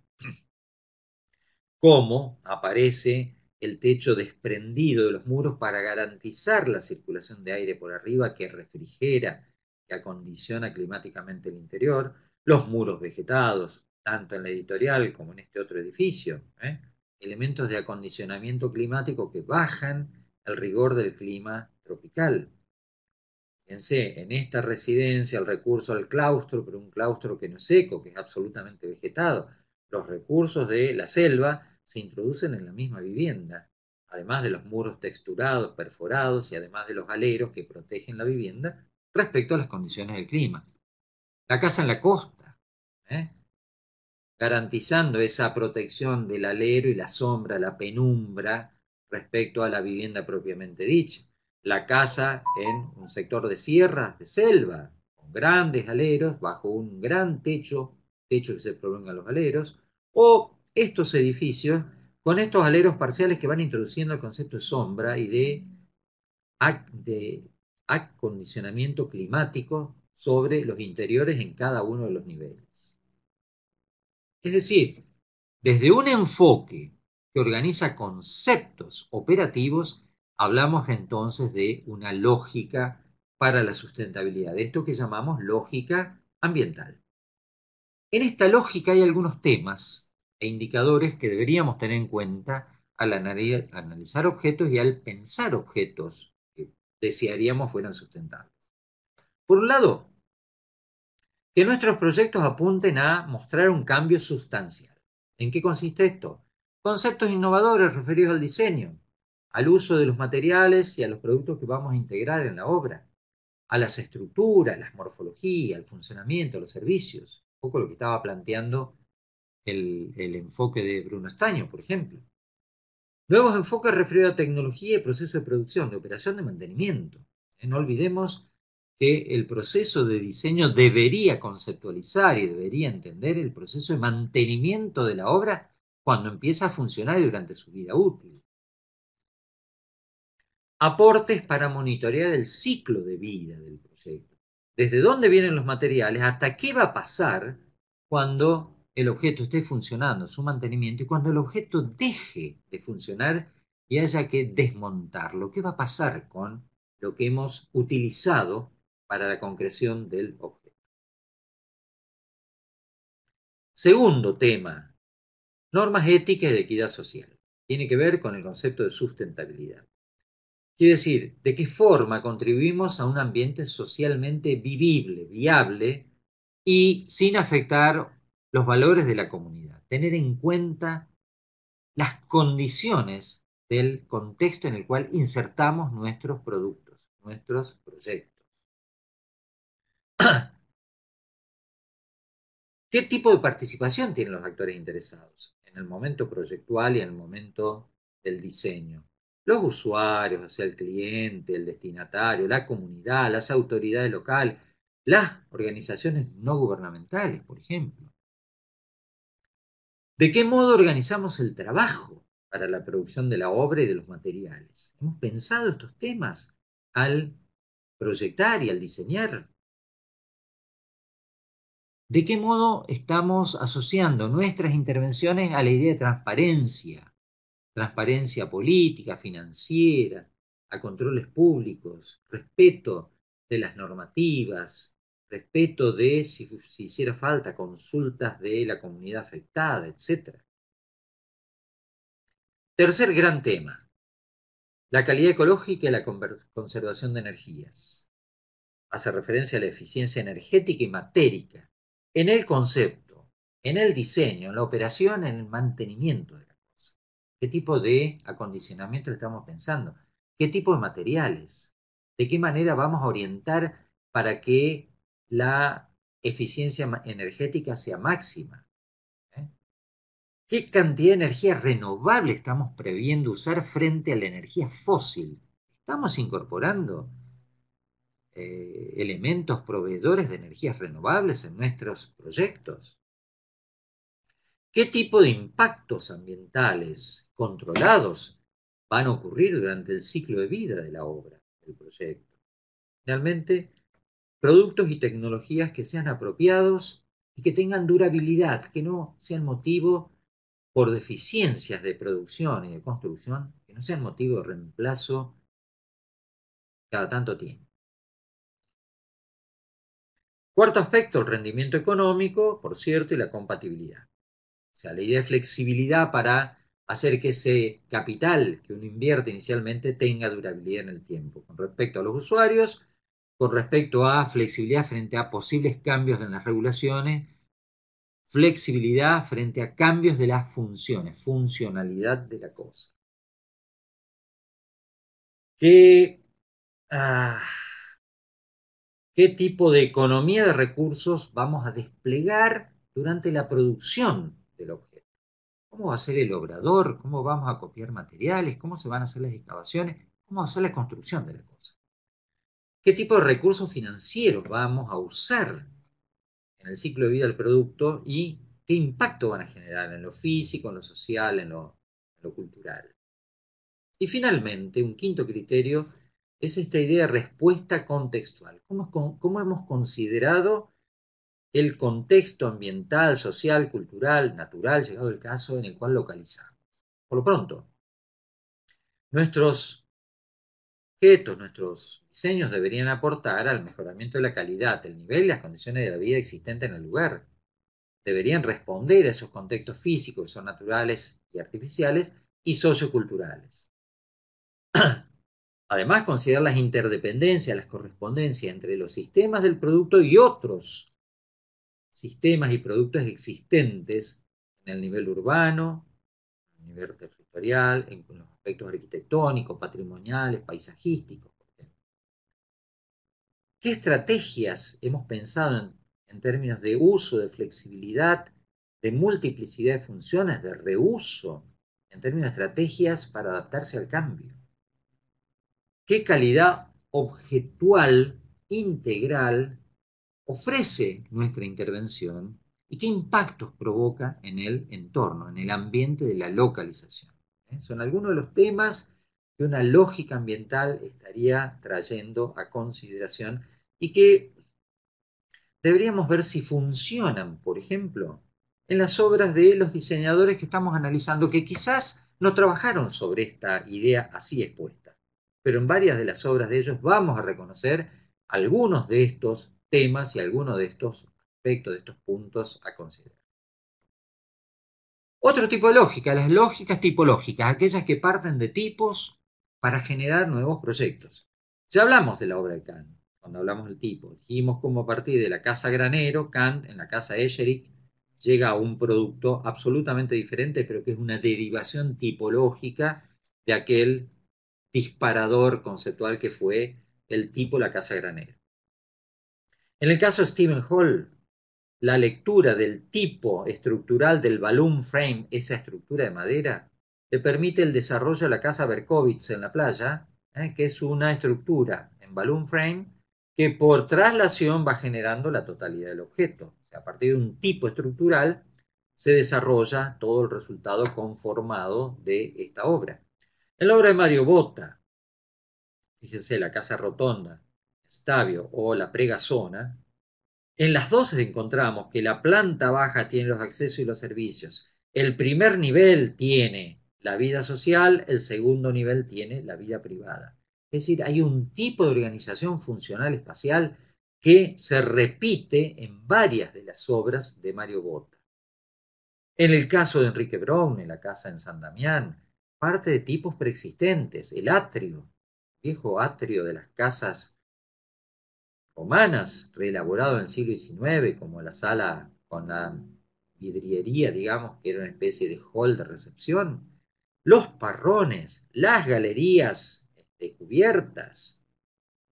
cómo aparece el techo desprendido de los muros para garantizar la circulación de aire por arriba que refrigera, que acondiciona climáticamente el interior, los muros vegetados, tanto en la editorial como en este otro edificio, elementos de acondicionamiento climático que bajan el rigor del clima tropical. Fíjense, en esta residencia el recurso al claustro, pero un claustro que no es seco, que es absolutamente vegetado. Los recursos de la selva se introducen en la misma vivienda, además de los muros texturados, perforados y además de los aleros que protegen la vivienda respecto a las condiciones del clima. La casa en la costa, ¿eh? garantizando esa protección del alero y la sombra, la penumbra respecto a la vivienda propiamente dicha. La casa en un sector de sierras, de selva, con grandes aleros, bajo un gran techo, techo que se prolonga a los aleros, o estos edificios con estos aleros parciales que van introduciendo el concepto de sombra y de acondicionamiento climático sobre los interiores en cada uno de los niveles. Es decir, desde un enfoque que organiza conceptos operativos, hablamos entonces de una lógica para la sustentabilidad, de esto que llamamos lógica ambiental. En esta lógica hay algunos temas e indicadores que deberíamos tener en cuenta al analizar objetos y al pensar objetos que desearíamos fueran sustentables. Por un lado, que nuestros proyectos apunten a mostrar un cambio sustancial. ¿En qué consiste esto? Conceptos innovadores referidos al diseño, al uso de los materiales y a los productos que vamos a integrar en la obra, a las estructuras, las morfologías, al funcionamiento, los servicios, un poco lo que estaba planteando el enfoque de Bruno Estaño, por ejemplo. Nuevos enfoques referidos a tecnología y proceso de producción, de operación, de mantenimiento. No olvidemos que el proceso de diseño debería conceptualizar y debería entender el proceso de mantenimiento de la obra cuando empieza a funcionar y durante su vida útil. Aportes para monitorear el ciclo de vida del proyecto. Desde dónde vienen los materiales hasta qué va a pasar cuando el objeto esté funcionando, su mantenimiento, y cuando el objeto deje de funcionar y haya que desmontarlo. ¿Qué va a pasar con lo que hemos utilizado para la concreción del objeto? Segundo tema, normas éticas y de equidad social. Tiene que ver con el concepto de sustentabilidad. Quiere decir, de qué forma contribuimos a un ambiente socialmente vivible, viable y sin afectar los valores de la comunidad. Tener en cuenta las condiciones del contexto en el cual insertamos nuestros productos, nuestros proyectos. ¿Qué tipo de participación tienen los actores interesados en el momento proyectual y en el momento del diseño? Los usuarios, o sea, el cliente, el destinatario, la comunidad, las autoridades locales, las organizaciones no gubernamentales, por ejemplo. ¿De qué modo organizamos el trabajo para la producción de la obra y de los materiales? ¿Hemos pensado estos temas al proyectar y al diseñar? ¿De qué modo estamos asociando nuestras intervenciones a la idea de transparencia? Transparencia política, financiera, a controles públicos, respeto de las normativas, respeto de, si hiciera falta, consultas de la comunidad afectada, etc. Tercer gran tema, la calidad ecológica y la conservación de energías. Hace referencia a la eficiencia energética y matérica en el concepto, en el diseño, en la operación, en el mantenimiento de la cosa. ¿Qué tipo de acondicionamiento le estamos pensando? ¿Qué tipo de materiales? ¿De qué manera vamos a orientar para que la eficiencia energética sea máxima? ¿Eh? ¿Qué cantidad de energía renovable estamos previendo usar frente a la energía fósil? ¿Estamos incorporando elementos proveedores de energías renovables en nuestros proyectos? ¿Qué tipo de impactos ambientales controlados van a ocurrir durante el ciclo de vida de la obra, del proyecto? Finalmente, productos y tecnologías que sean apropiados y que tengan durabilidad, que no sean motivo por deficiencias de producción y de construcción, que no sean motivo de reemplazo cada tanto tiempo. Cuarto aspecto, el rendimiento económico, por cierto, y la compatibilidad. O sea, la idea de flexibilidad para hacer que ese capital que uno invierte inicialmente tenga durabilidad en el tiempo. Con respecto a los usuarios, con respecto a flexibilidad frente a posibles cambios en las regulaciones, flexibilidad frente a cambios de las funciones, funcionalidad de la cosa. ¿Qué, ah, ¿Qué tipo de economía de recursos vamos a desplegar durante la producción del objeto? ¿Cómo va a ser el obrador? ¿Cómo vamos a copiar materiales? ¿Cómo se van a hacer las excavaciones? ¿Cómo va a ser la construcción de la cosa? ¿Qué tipo de recursos financieros vamos a usar en el ciclo de vida del producto y qué impacto van a generar en lo físico, en lo social, en lo cultural? Y finalmente, un quinto criterio es esta idea de respuesta contextual. ¿Cómo hemos considerado el contexto ambiental, social, cultural, natural, llegado el caso, en el cual localizamos? Por lo pronto, nuestros objetos, nuestros diseños deberían aportar al mejoramiento de la calidad, el nivel y las condiciones de la vida existente en el lugar. Deberían responder a esos contextos físicos que son naturales y artificiales y socioculturales. Además, considerar las interdependencias, las correspondencias entre los sistemas del producto y otros sistemas y productos existentes en el nivel urbano, en el nivel territorial, en los aspectos arquitectónicos, patrimoniales, paisajísticos. ¿Qué estrategias hemos pensado en términos de uso, de flexibilidad, de multiplicidad de funciones, de reuso, en términos de estrategias para adaptarse al cambio? ¿Qué calidad objetual integral ofrece nuestra intervención y qué impactos provoca en el entorno, en el ambiente de la localización? Son algunos de los temas que una lógica ambiental estaría trayendo a consideración y que deberíamos ver si funcionan, por ejemplo, en las obras de los diseñadores que estamos analizando, que quizás no trabajaron sobre esta idea así expuesta, pero en varias de las obras de ellos vamos a reconocer algunos de estos temas y algunos de estos aspectos, de estos puntos a considerar. Otro tipo de lógica, las lógicas tipológicas, aquellas que parten de tipos para generar nuevos proyectos. Ya hablamos de la obra de Kant, cuando hablamos del tipo. Dijimos cómo a partir de la casa Granero, Kant en la casa Escherich llega a un producto absolutamente diferente, pero que es una derivación tipológica de aquel disparador conceptual que fue el tipo la casa Granero. En el caso de Stephen Hall, la lectura del tipo estructural del balloon frame, esa estructura de madera, le permite el desarrollo de la casa Berkowitz en la playa, que es una estructura en balloon frame que por traslación va generando la totalidad del objeto. O sea, a partir de un tipo estructural se desarrolla todo el resultado conformado de esta obra. En la obra de Mario Botta, fíjense, la casa rotonda, Stabio o la Pregasona, En las dos encontramos que la planta baja tiene los accesos y los servicios. El primer nivel tiene la vida social, el segundo nivel tiene la vida privada. Es decir, hay un tipo de organización funcional espacial que se repite en varias de las obras de Mario Botta. En el caso de Enrique Brown, en la casa en San Damián, parte de tipos preexistentes, el atrio, viejo atrio de las casas romanas, reelaborado en el siglo XIX, como la sala con la vidriería, digamos, que era una especie de hall de recepción, los parrones, las galerías cubiertas,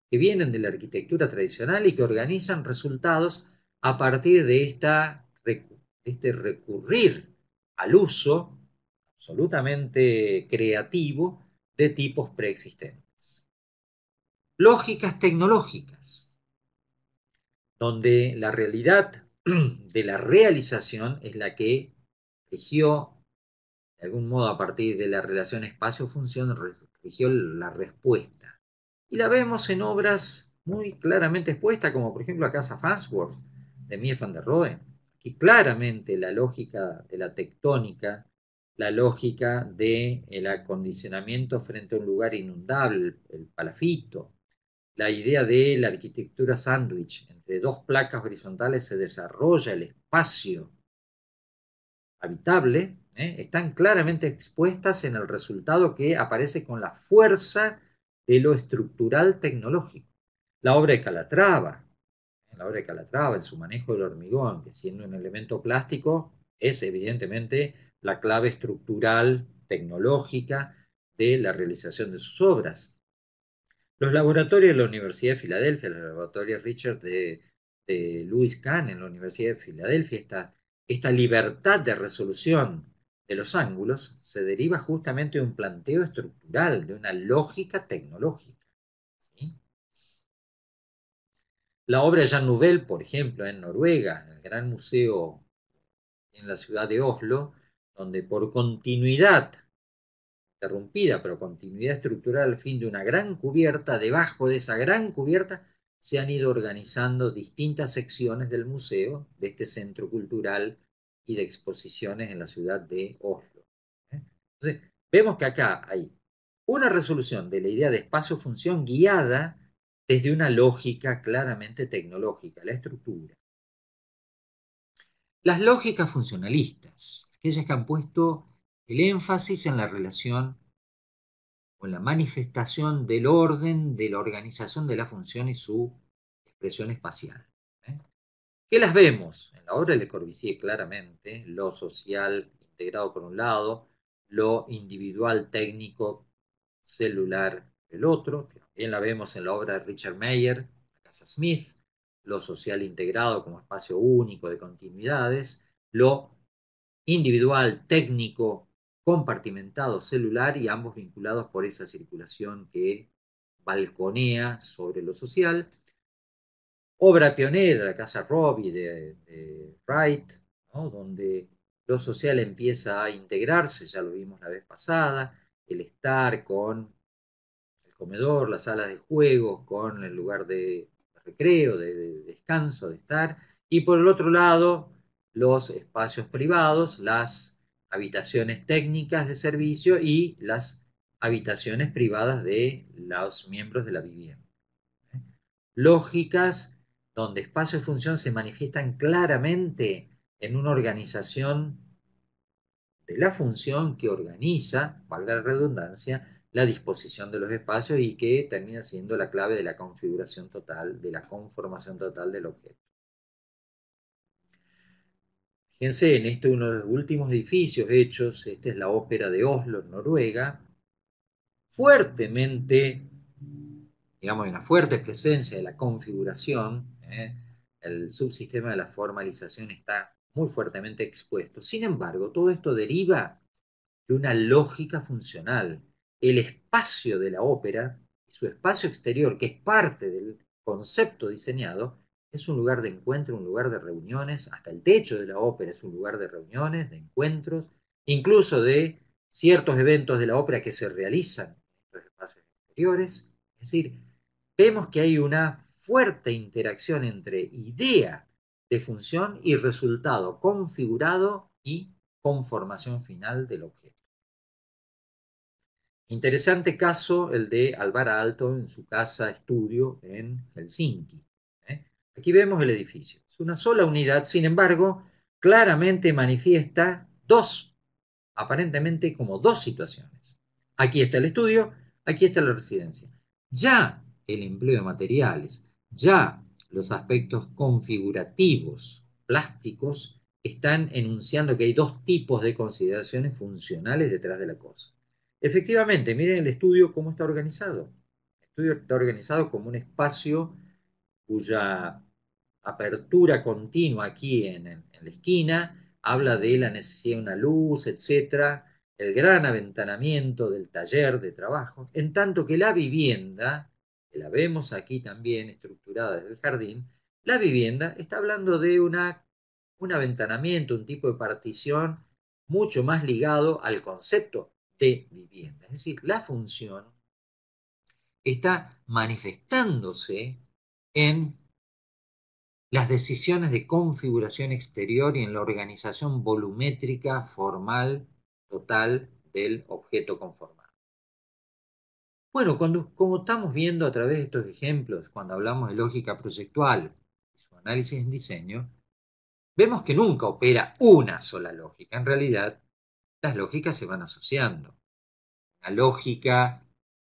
que vienen de la arquitectura tradicional y que organizan resultados a partir de este recurrir al uso absolutamente creativo de tipos preexistentes. Lógicas tecnológicas, donde la realidad de la realización es la que rigió, de algún modo a partir de la relación espacio-función, rigió la respuesta. Y la vemos en obras muy claramente expuestas, como por ejemplo la Casa Farnsworth de Mies van der Rohe. Aquí claramente la lógica de la tectónica, la lógica del acondicionamiento frente a un lugar inundable, el palafito, la idea de la arquitectura sándwich, entre dos placas horizontales se desarrolla el espacio habitable, están claramente expuestas en el resultado que aparece con la fuerza de lo estructural tecnológico. La obra de Calatrava, en su manejo del hormigón, que siendo un elemento plástico, es evidentemente la clave estructural tecnológica de la realización de sus obras. Los laboratorios de la Universidad de Filadelfia, los laboratorios Richard de Lewis Kahn en la Universidad de Filadelfia, esta libertad de resolución de los ángulos se deriva justamente de un planteo estructural, de una lógica tecnológica. ¿Sí? La obra de Jan Nouvel, por ejemplo, en Noruega, en el Gran Museo en la ciudad de Oslo, donde por continuidad interrumpida, pero continuidad estructural al fin de una gran cubierta, debajo de esa gran cubierta se han ido organizando distintas secciones del museo, de este centro cultural y de exposiciones en la ciudad de Oslo. Entonces, vemos que acá hay una resolución de la idea de espacio-función guiada desde una lógica claramente tecnológica, la estructura. Las lógicas funcionalistas, aquellas que han puesto el énfasis en la relación o la manifestación del orden, de la organización de la función y su expresión espacial. ¿Eh? ¿Qué las vemos? En la obra de Le Corbusier claramente, lo social integrado por un lado, lo individual técnico celular el otro, que también la vemos en la obra de Richard Mayer, la Casa Smith, lo social integrado como espacio único de continuidades, lo individual técnico compartimentado celular y ambos vinculados por esa circulación que balconea sobre lo social. Obra pionera, la Casa Robbie de Wright, ¿no? Donde lo social empieza a integrarse, ya lo vimos la vez pasada, el estar con el comedor, las salas de juegos, con el lugar de recreo, de descanso, de estar, y por el otro lado, los espacios privados, las habitaciones técnicas de servicio y las habitaciones privadas de los miembros de la vivienda. Lógicas donde espacio y función se manifiestan claramente en una organización de la función que organiza, valga la redundancia, la disposición de los espacios y que termina siendo la clave de la configuración total, de la conformación total del objeto. Fíjense, en este uno de los últimos edificios hechos, esta es la ópera de Oslo, en Noruega, fuertemente, digamos, una fuerte presencia de la configuración, el subsistema de la formalización está muy fuertemente expuesto. Sin embargo, todo esto deriva de una lógica funcional. El espacio de la ópera, su espacio exterior, que es parte del concepto diseñado, es un lugar de encuentro, un lugar de reuniones, hasta el techo de la ópera es un lugar de reuniones, de encuentros, incluso de ciertos eventos de la ópera que se realizan en estos espacios exteriores. Es decir, vemos que hay una fuerte interacción entre idea de función y resultado configurado y conformación final del objeto. Interesante caso el de Alvar Aalto en su casa estudio en Helsinki. Aquí vemos el edificio. Es una sola unidad, sin embargo, claramente manifiesta aparentemente como dos situaciones. Aquí está el estudio, aquí está la residencia. Ya el empleo de materiales, ya los aspectos configurativos, plásticos, están enunciando que hay dos tipos de consideraciones funcionales detrás de la cosa. Efectivamente, miren el estudio cómo está organizado. El estudio está organizado como un espacio cuya apertura continua aquí en la esquina habla de la necesidad de una luz, etcétera, el gran aventanamiento del taller de trabajo, en tanto que la vivienda, que la vemos aquí también estructurada desde el jardín, la vivienda está hablando de un aventanamiento, un tipo de partición mucho más ligado al concepto de vivienda. Es decir, la función está manifestándose en las decisiones de configuración exterior y en la organización volumétrica formal total del objeto conformado. Bueno, como estamos viendo a través de estos ejemplos, cuando hablamos de lógica proyectual y su análisis en diseño, vemos que nunca opera una sola lógica. En realidad, las lógicas se van asociando. La lógica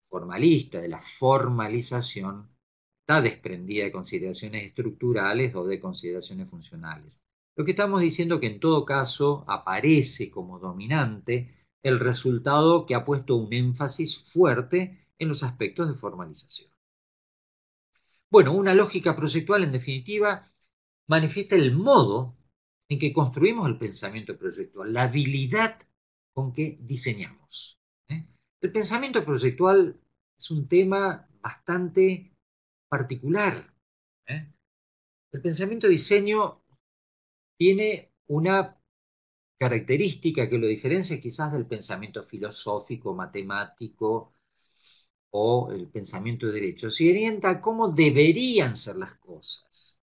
formalista de la formalización está desprendida de consideraciones estructurales o de consideraciones funcionales. Lo que estamos diciendo es que en todo caso aparece como dominante el resultado que ha puesto un énfasis fuerte en los aspectos de formalización. Bueno, una lógica proyectual, en definitiva, manifiesta el modo en que construimos el pensamiento proyectual, la habilidad con que diseñamos. El pensamiento proyectual es un tema bastante particular. El pensamiento de diseño tiene una característica que lo diferencia quizás del pensamiento filosófico, matemático o el pensamiento de derecho. Se orienta a cómo deberían ser las cosas.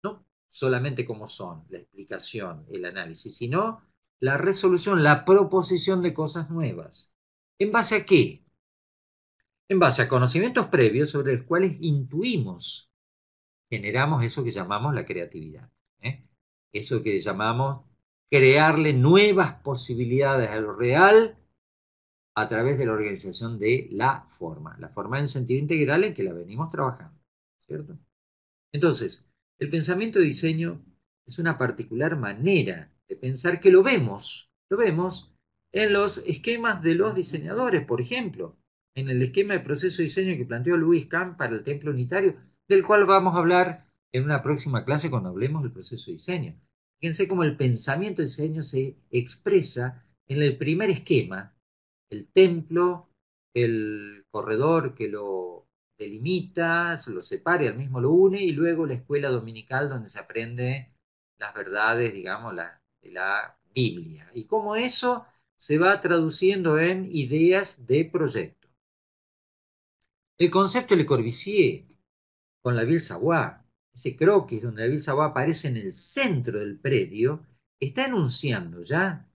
No solamente cómo son, la explicación, el análisis, sino la resolución, la proposición de cosas nuevas. ¿En base a qué? En base a conocimientos previos sobre los cuales intuimos, generamos eso que llamamos la creatividad. Eso que llamamos crearle nuevas posibilidades a lo real a través de la organización de la forma en sentido integral en que la venimos trabajando, ¿cierto? Entonces, el pensamiento de diseño es una particular manera de pensar que lo vemos en los esquemas de los diseñadores, por ejemplo, en el esquema de proceso de diseño que planteó Louis Kahn para el templo unitario, del cual vamos a hablar en una próxima clase cuando hablemos del proceso de diseño. Fíjense cómo el pensamiento de diseño se expresa en el primer esquema, el templo, el corredor que lo delimita, se lo separa y al mismo lo une, y luego la escuela dominical donde se aprende las verdades, digamos, de la Biblia. Y cómo eso se va traduciendo en ideas de proyecto. El concepto de Le Corbusier con la Ville Savoye, ese croquis donde la Ville Savoye aparece en el centro del predio, está enunciando ya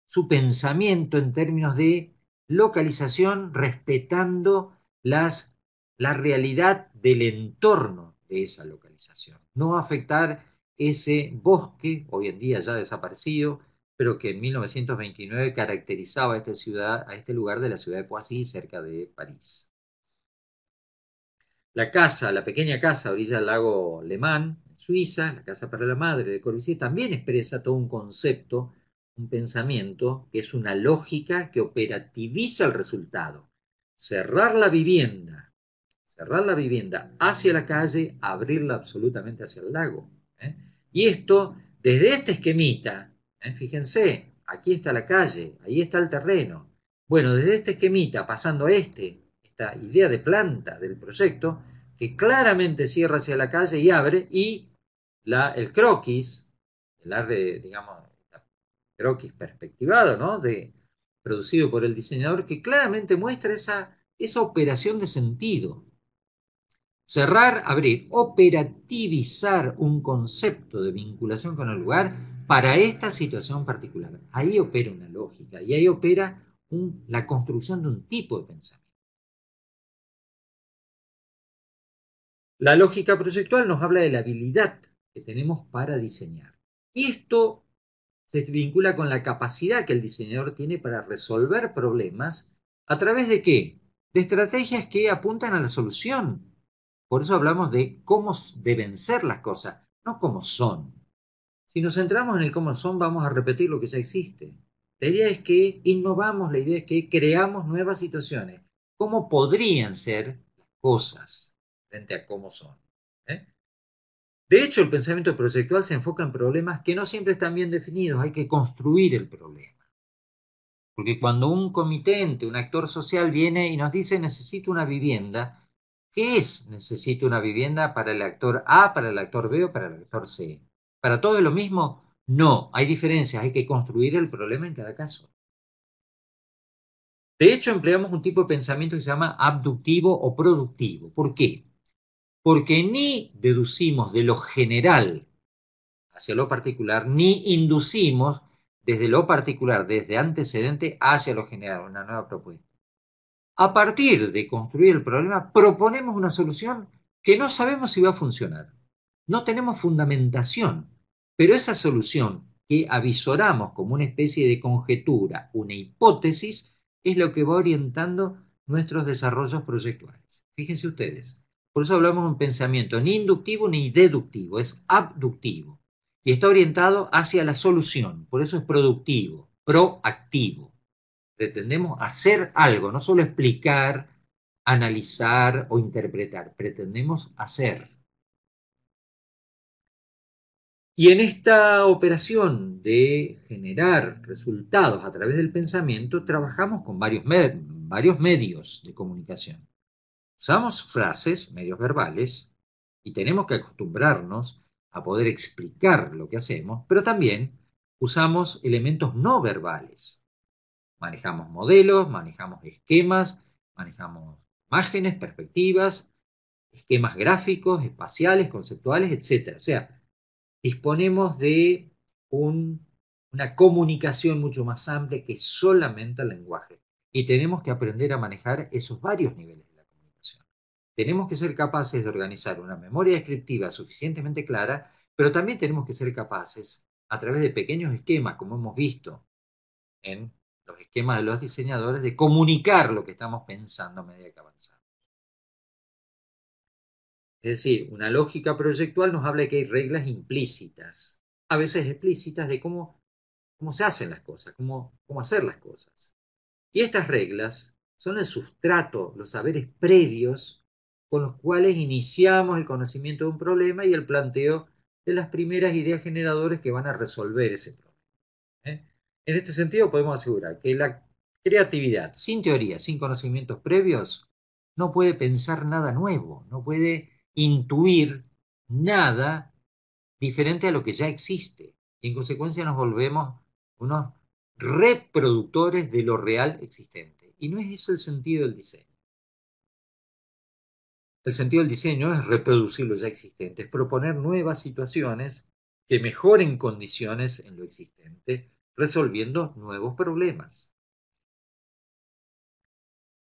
su pensamiento en términos de localización respetando la realidad del entorno de esa localización. No afectar ese bosque, hoy en día ya desaparecido, pero que en 1929 caracterizaba a este lugar de la ciudad de Poissy, cerca de París. La pequeña casa a orilla del lago Le Mans, en Suiza, la casa para la madre de Corbusier, también expresa todo un concepto, un pensamiento, que es una lógica que operativiza el resultado. Cerrar la vivienda hacia la calle, abrirla absolutamente hacia el lago. Y esto, desde este esquemita, fíjense, aquí está la calle, ahí está el terreno. Bueno, desde este esquemita, pasando a esta idea de planta del proyecto, que claramente cierra hacia la calle y abre, y el croquis, digamos, croquis perspectivado, ¿no? Producido por el diseñador, que claramente muestra esa operación de sentido. Cerrar, abrir, operativizar un concepto de vinculación con el lugar para esta situación particular. Ahí opera una lógica y ahí opera la construcción de un tipo de pensamiento. La lógica proyectual nos habla de la habilidad que tenemos para diseñar. Y esto se vincula con la capacidad que el diseñador tiene para resolver problemas a través de ¿qué? De estrategias que apuntan a la solución. Por eso hablamos de cómo deben ser las cosas, no cómo son. Si nos centramos en el cómo son, vamos a repetir lo que ya existe. La idea es que innovamos, la idea es que creamos nuevas situaciones. ¿Cómo podrían ser las cosas frente a cómo son? ¿Eh? De hecho, el pensamiento proyectual se enfoca en problemas que no siempre están bien definidos, hay que construir el problema. Porque cuando un comitente, un actor social viene y nos dice necesito una vivienda, ¿qué es necesito una vivienda para el actor A, para el actor B o para el actor C? ¿Para todo es lo mismo? No, hay diferencias, hay que construir el problema en cada caso. De hecho, empleamos un tipo de pensamiento que se llama abductivo o productivo. ¿Por qué? Porque ni deducimos de lo general hacia lo particular, ni inducimos desde lo particular, desde antecedente hacia lo general, una nueva propuesta. A partir de construir el problema, proponemos una solución que no sabemos si va a funcionar. No tenemos fundamentación, pero esa solución que avisoramos como una especie de conjetura, una hipótesis, es lo que va orientando nuestros desarrollos proyectuales. Fíjense ustedes, por eso hablamos de un pensamiento ni inductivo ni deductivo, es abductivo y está orientado hacia la solución, por eso es productivo, proactivo. Pretendemos hacer algo, no solo explicar, analizar o interpretar, pretendemos hacer. Y en esta operación de generar resultados a través del pensamiento, trabajamos con varios medios de comunicación. Usamos frases, medios verbales, y tenemos que acostumbrarnos a poder explicar lo que hacemos, pero también usamos elementos no verbales. Manejamos modelos, manejamos esquemas, manejamos imágenes, perspectivas, esquemas gráficos, espaciales, conceptuales, etc. O sea, disponemos de una comunicación mucho más amplia que solamente el lenguaje. Y tenemos que aprender a manejar esos varios niveles de la comunicación. Tenemos que ser capaces de organizar una memoria descriptiva suficientemente clara, pero también tenemos que ser capaces, a través de pequeños esquemas, como hemos visto en los esquemas de los diseñadores, de comunicar lo que estamos pensando a medida que avanzamos. Es decir, una lógica proyectual nos habla de que hay reglas implícitas, a veces explícitas, de cómo se hacen las cosas, cómo hacer las cosas. Y estas reglas son el sustrato, los saberes previos con los cuales iniciamos el conocimiento de un problema y el planteo de las primeras ideas generadoras que van a resolver ese problema. ¿Eh? En este sentido, podemos asegurar que la creatividad, sin teoría, sin conocimientos previos, no puede pensar nada nuevo, no puede intuir nada diferente a lo que ya existe. Y en consecuencia nos volvemos unos reproductores de lo real existente. Y no es ese el sentido del diseño. El sentido del diseño es reproducir lo ya existente, es proponer nuevas situaciones que mejoren condiciones en lo existente, resolviendo nuevos problemas.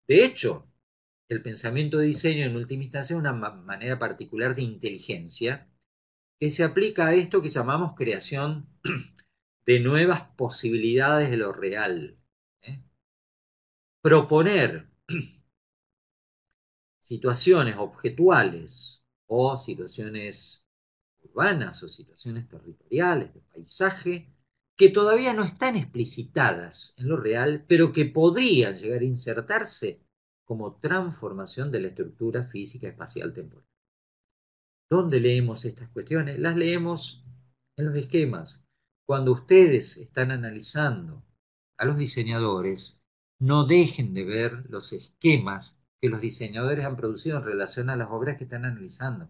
De hecho, el pensamiento de diseño en última instancia es una manera particular de inteligencia que se aplica a esto que llamamos creación de nuevas posibilidades de lo real. ¿Eh? Proponer situaciones objetuales o situaciones urbanas o situaciones territoriales, de paisaje, que todavía no están explicitadas en lo real, pero que podrían llegar a insertarse como transformación de la estructura física espacial temporal. ¿Dónde leemos estas cuestiones? Las leemos en los esquemas. Cuando ustedes están analizando a los diseñadores, no dejen de ver los esquemas que los diseñadores han producido en relación a las obras que están analizando.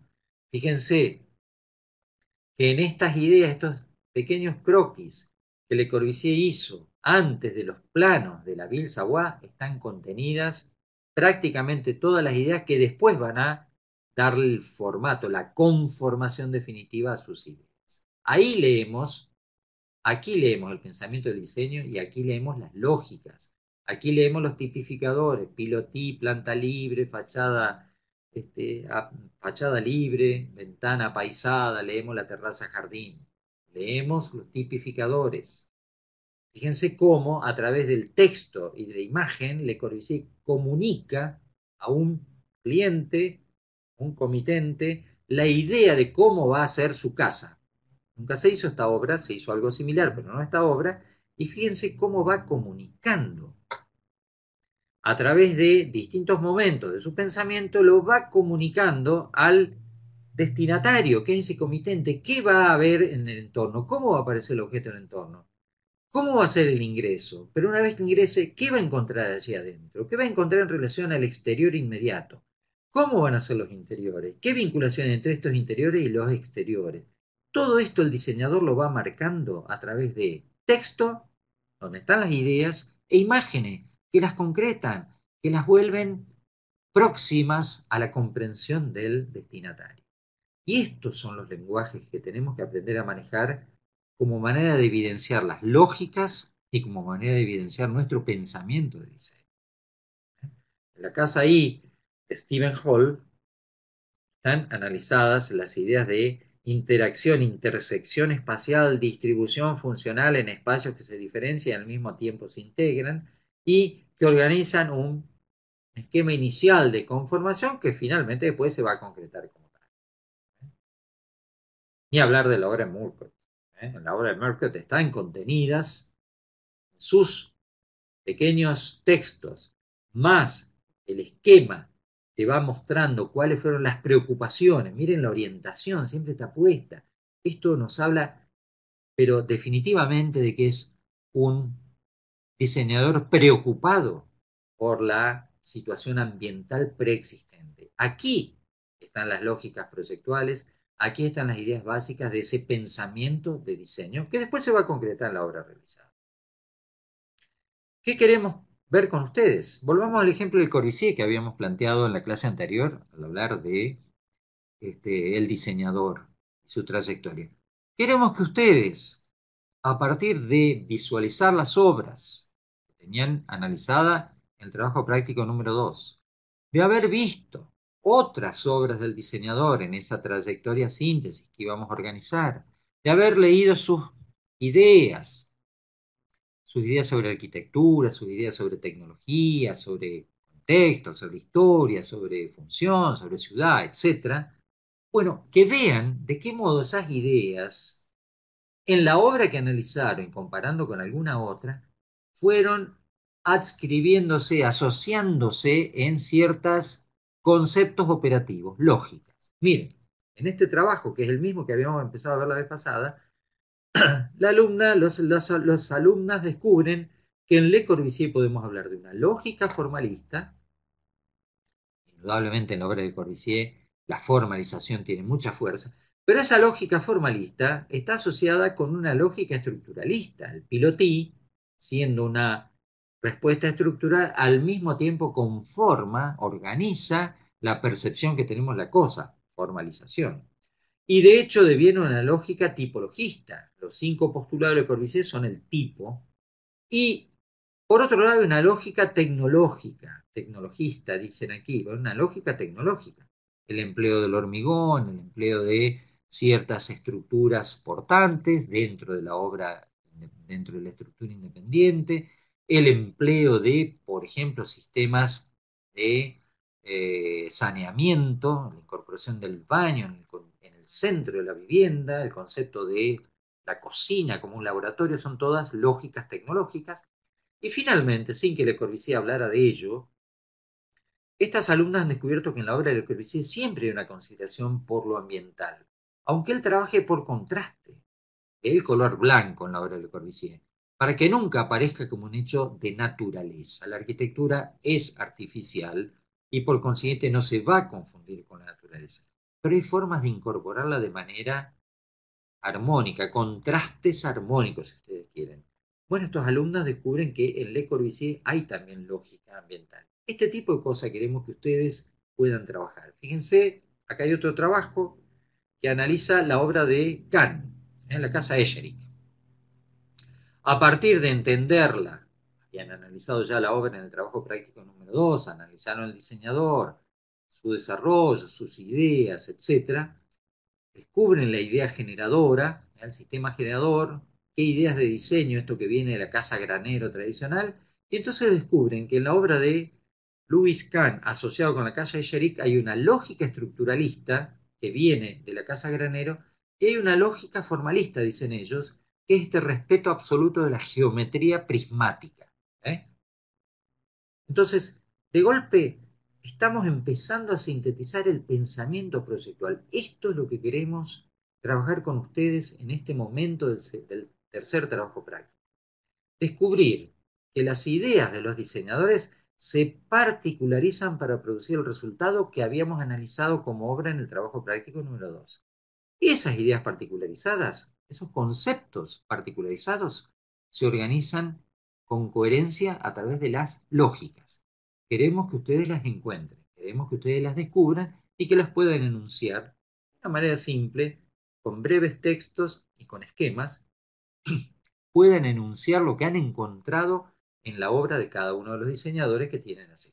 Fíjense que en estas ideas, estos pequeños croquis que Le Corbusier hizo antes de los planos de la Ville Savoye, están contenidas prácticamente todas las ideas que después van a darle el formato, la conformación definitiva a sus ideas. Ahí leemos, aquí leemos el pensamiento del diseño y aquí leemos las lógicas. Aquí leemos los tipificadores, pilotí, planta libre, fachada, fachada libre, ventana paisada, leemos la terraza jardín. Leemos los tipificadores. Fíjense cómo a través del texto y de la imagen Le Corbusier comunica a un cliente, un comitente, la idea de cómo va a ser su casa. Nunca se hizo esta obra, se hizo algo similar, pero no esta obra, y fíjense cómo va comunicando. A través de distintos momentos de su pensamiento, lo va comunicando al destinatario, que es ese comitente, qué va a haber en el entorno, cómo va a aparecer el objeto en el entorno. ¿Cómo va a ser el ingreso? Pero una vez que ingrese, ¿qué va a encontrar allí adentro? ¿Qué va a encontrar en relación al exterior inmediato? ¿Cómo van a ser los interiores? ¿Qué vinculación hay entre estos interiores y los exteriores? Todo esto el diseñador lo va marcando a través de texto, donde están las ideas, e imágenes que las concretan, que las vuelven próximas a la comprensión del destinatario. Y estos son los lenguajes que tenemos que aprender a manejar como manera de evidenciar las lógicas y como manera de evidenciar nuestro pensamiento de diseño. En la casa I de Stephen Hall están analizadas las ideas de interacción, intersección espacial, distribución funcional en espacios que se diferencian y al mismo tiempo se integran y que organizan un esquema inicial de conformación que finalmente después se va a concretar como tal. Ni hablar de la obra de Murcutt. En la obra de Murcutt están contenidas sus pequeños textos, más el esquema que va mostrando cuáles fueron las preocupaciones. Miren la orientación, siempre está puesta. Esto nos habla, pero definitivamente, de que es un diseñador preocupado por la situación ambiental preexistente. Aquí están las lógicas proyectuales, aquí están las ideas básicas de ese pensamiento de diseño que después se va a concretar en la obra realizada. ¿Qué queremos ver con ustedes? Volvamos al ejemplo del Corbusier que habíamos planteado en la clase anterior al hablar de el diseñador y su trayectoria. Queremos que ustedes, a partir de visualizar las obras que tenían analizada en el trabajo práctico número 2, de haber visto otras obras del diseñador en esa trayectoria síntesis que íbamos a organizar, de haber leído sus ideas sobre arquitectura, sus ideas sobre tecnología, sobre contexto, sobre historia, sobre función, sobre ciudad, etc. Bueno, que vean de qué modo esas ideas, en la obra que analizaron, comparando con alguna otra, fueron adscribiéndose, asociándose en ciertos conceptos operativos, lógicas. Miren, en este trabajo, que es el mismo que habíamos empezado a ver la vez pasada, los alumnas descubren que en Le Corbusier podemos hablar de una lógica formalista. Indudablemente en la obra de Corbusier la formalización tiene mucha fuerza, pero esa lógica formalista está asociada con una lógica estructuralista. El pilotí, siendo una respuesta estructural, al mismo tiempo conforma, organiza la percepción que tenemos de la cosa, formalización. Y de hecho deviene una lógica tipologista. Los 5 postulados de Corbusier son el tipo. Y por otro lado, hay una lógica tecnológica, tecnologista, dicen aquí, una lógica tecnológica. El empleo del hormigón, el empleo de ciertas estructuras portantes dentro de la obra, dentro de la estructura independiente, el empleo de, por ejemplo, sistemas de saneamiento, la incorporación del baño en el centro de la vivienda, el concepto de la cocina como un laboratorio, son todas lógicas tecnológicas. Y finalmente, sin que Le Corbusier hablara de ello, estas alumnas han descubierto que en la obra de Le Corbusier siempre hay una consideración por lo ambiental, aunque él trabaje por contraste, el color blanco en la obra de Le Corbusier, para que nunca aparezca como un hecho de naturaleza. La arquitectura es artificial y por consiguiente no se va a confundir con la naturaleza. Pero hay formas de incorporarla de manera armónica, contrastes armónicos, si ustedes quieren. Bueno, estos alumnos descubren que en Le Corbusier hay también lógica ambiental. Este tipo de cosas queremos que ustedes puedan trabajar. Fíjense Acá hay otro trabajo que analiza la obra de Kahn, en la casa Escherich. A partir de entenderla, y han analizado ya la obra en el trabajo práctico número 2, analizaron el diseñador, su desarrollo, sus ideas, etcétera, descubren la idea generadora, el sistema generador, qué ideas de diseño, esto que viene de la casa granero tradicional, y entonces descubren que en la obra de Louis Kahn, asociado con la casa Escherich, hay una lógica estructuralista que viene de la casa granero, y hay una lógica formalista, dicen ellos, que es este respeto absoluto de la geometría prismática. ¿eh? Entonces, de golpe, estamos empezando a sintetizar el pensamiento proyectual. Esto es lo que queremos trabajar con ustedes en este momento del tercer trabajo práctico. Descubrir que las ideas de los diseñadores se particularizan para producir el resultado que habíamos analizado como obra en el trabajo práctico número 2. Esas ideas particularizadas, esos conceptos particularizados, se organizan con coherencia a través de las lógicas. Queremos que ustedes las encuentren, queremos que ustedes las descubran y que las puedan enunciar de una manera simple, con breves textos y con esquemas, puedan enunciar lo que han encontrado en la obra de cada uno de los diseñadores que tienen así.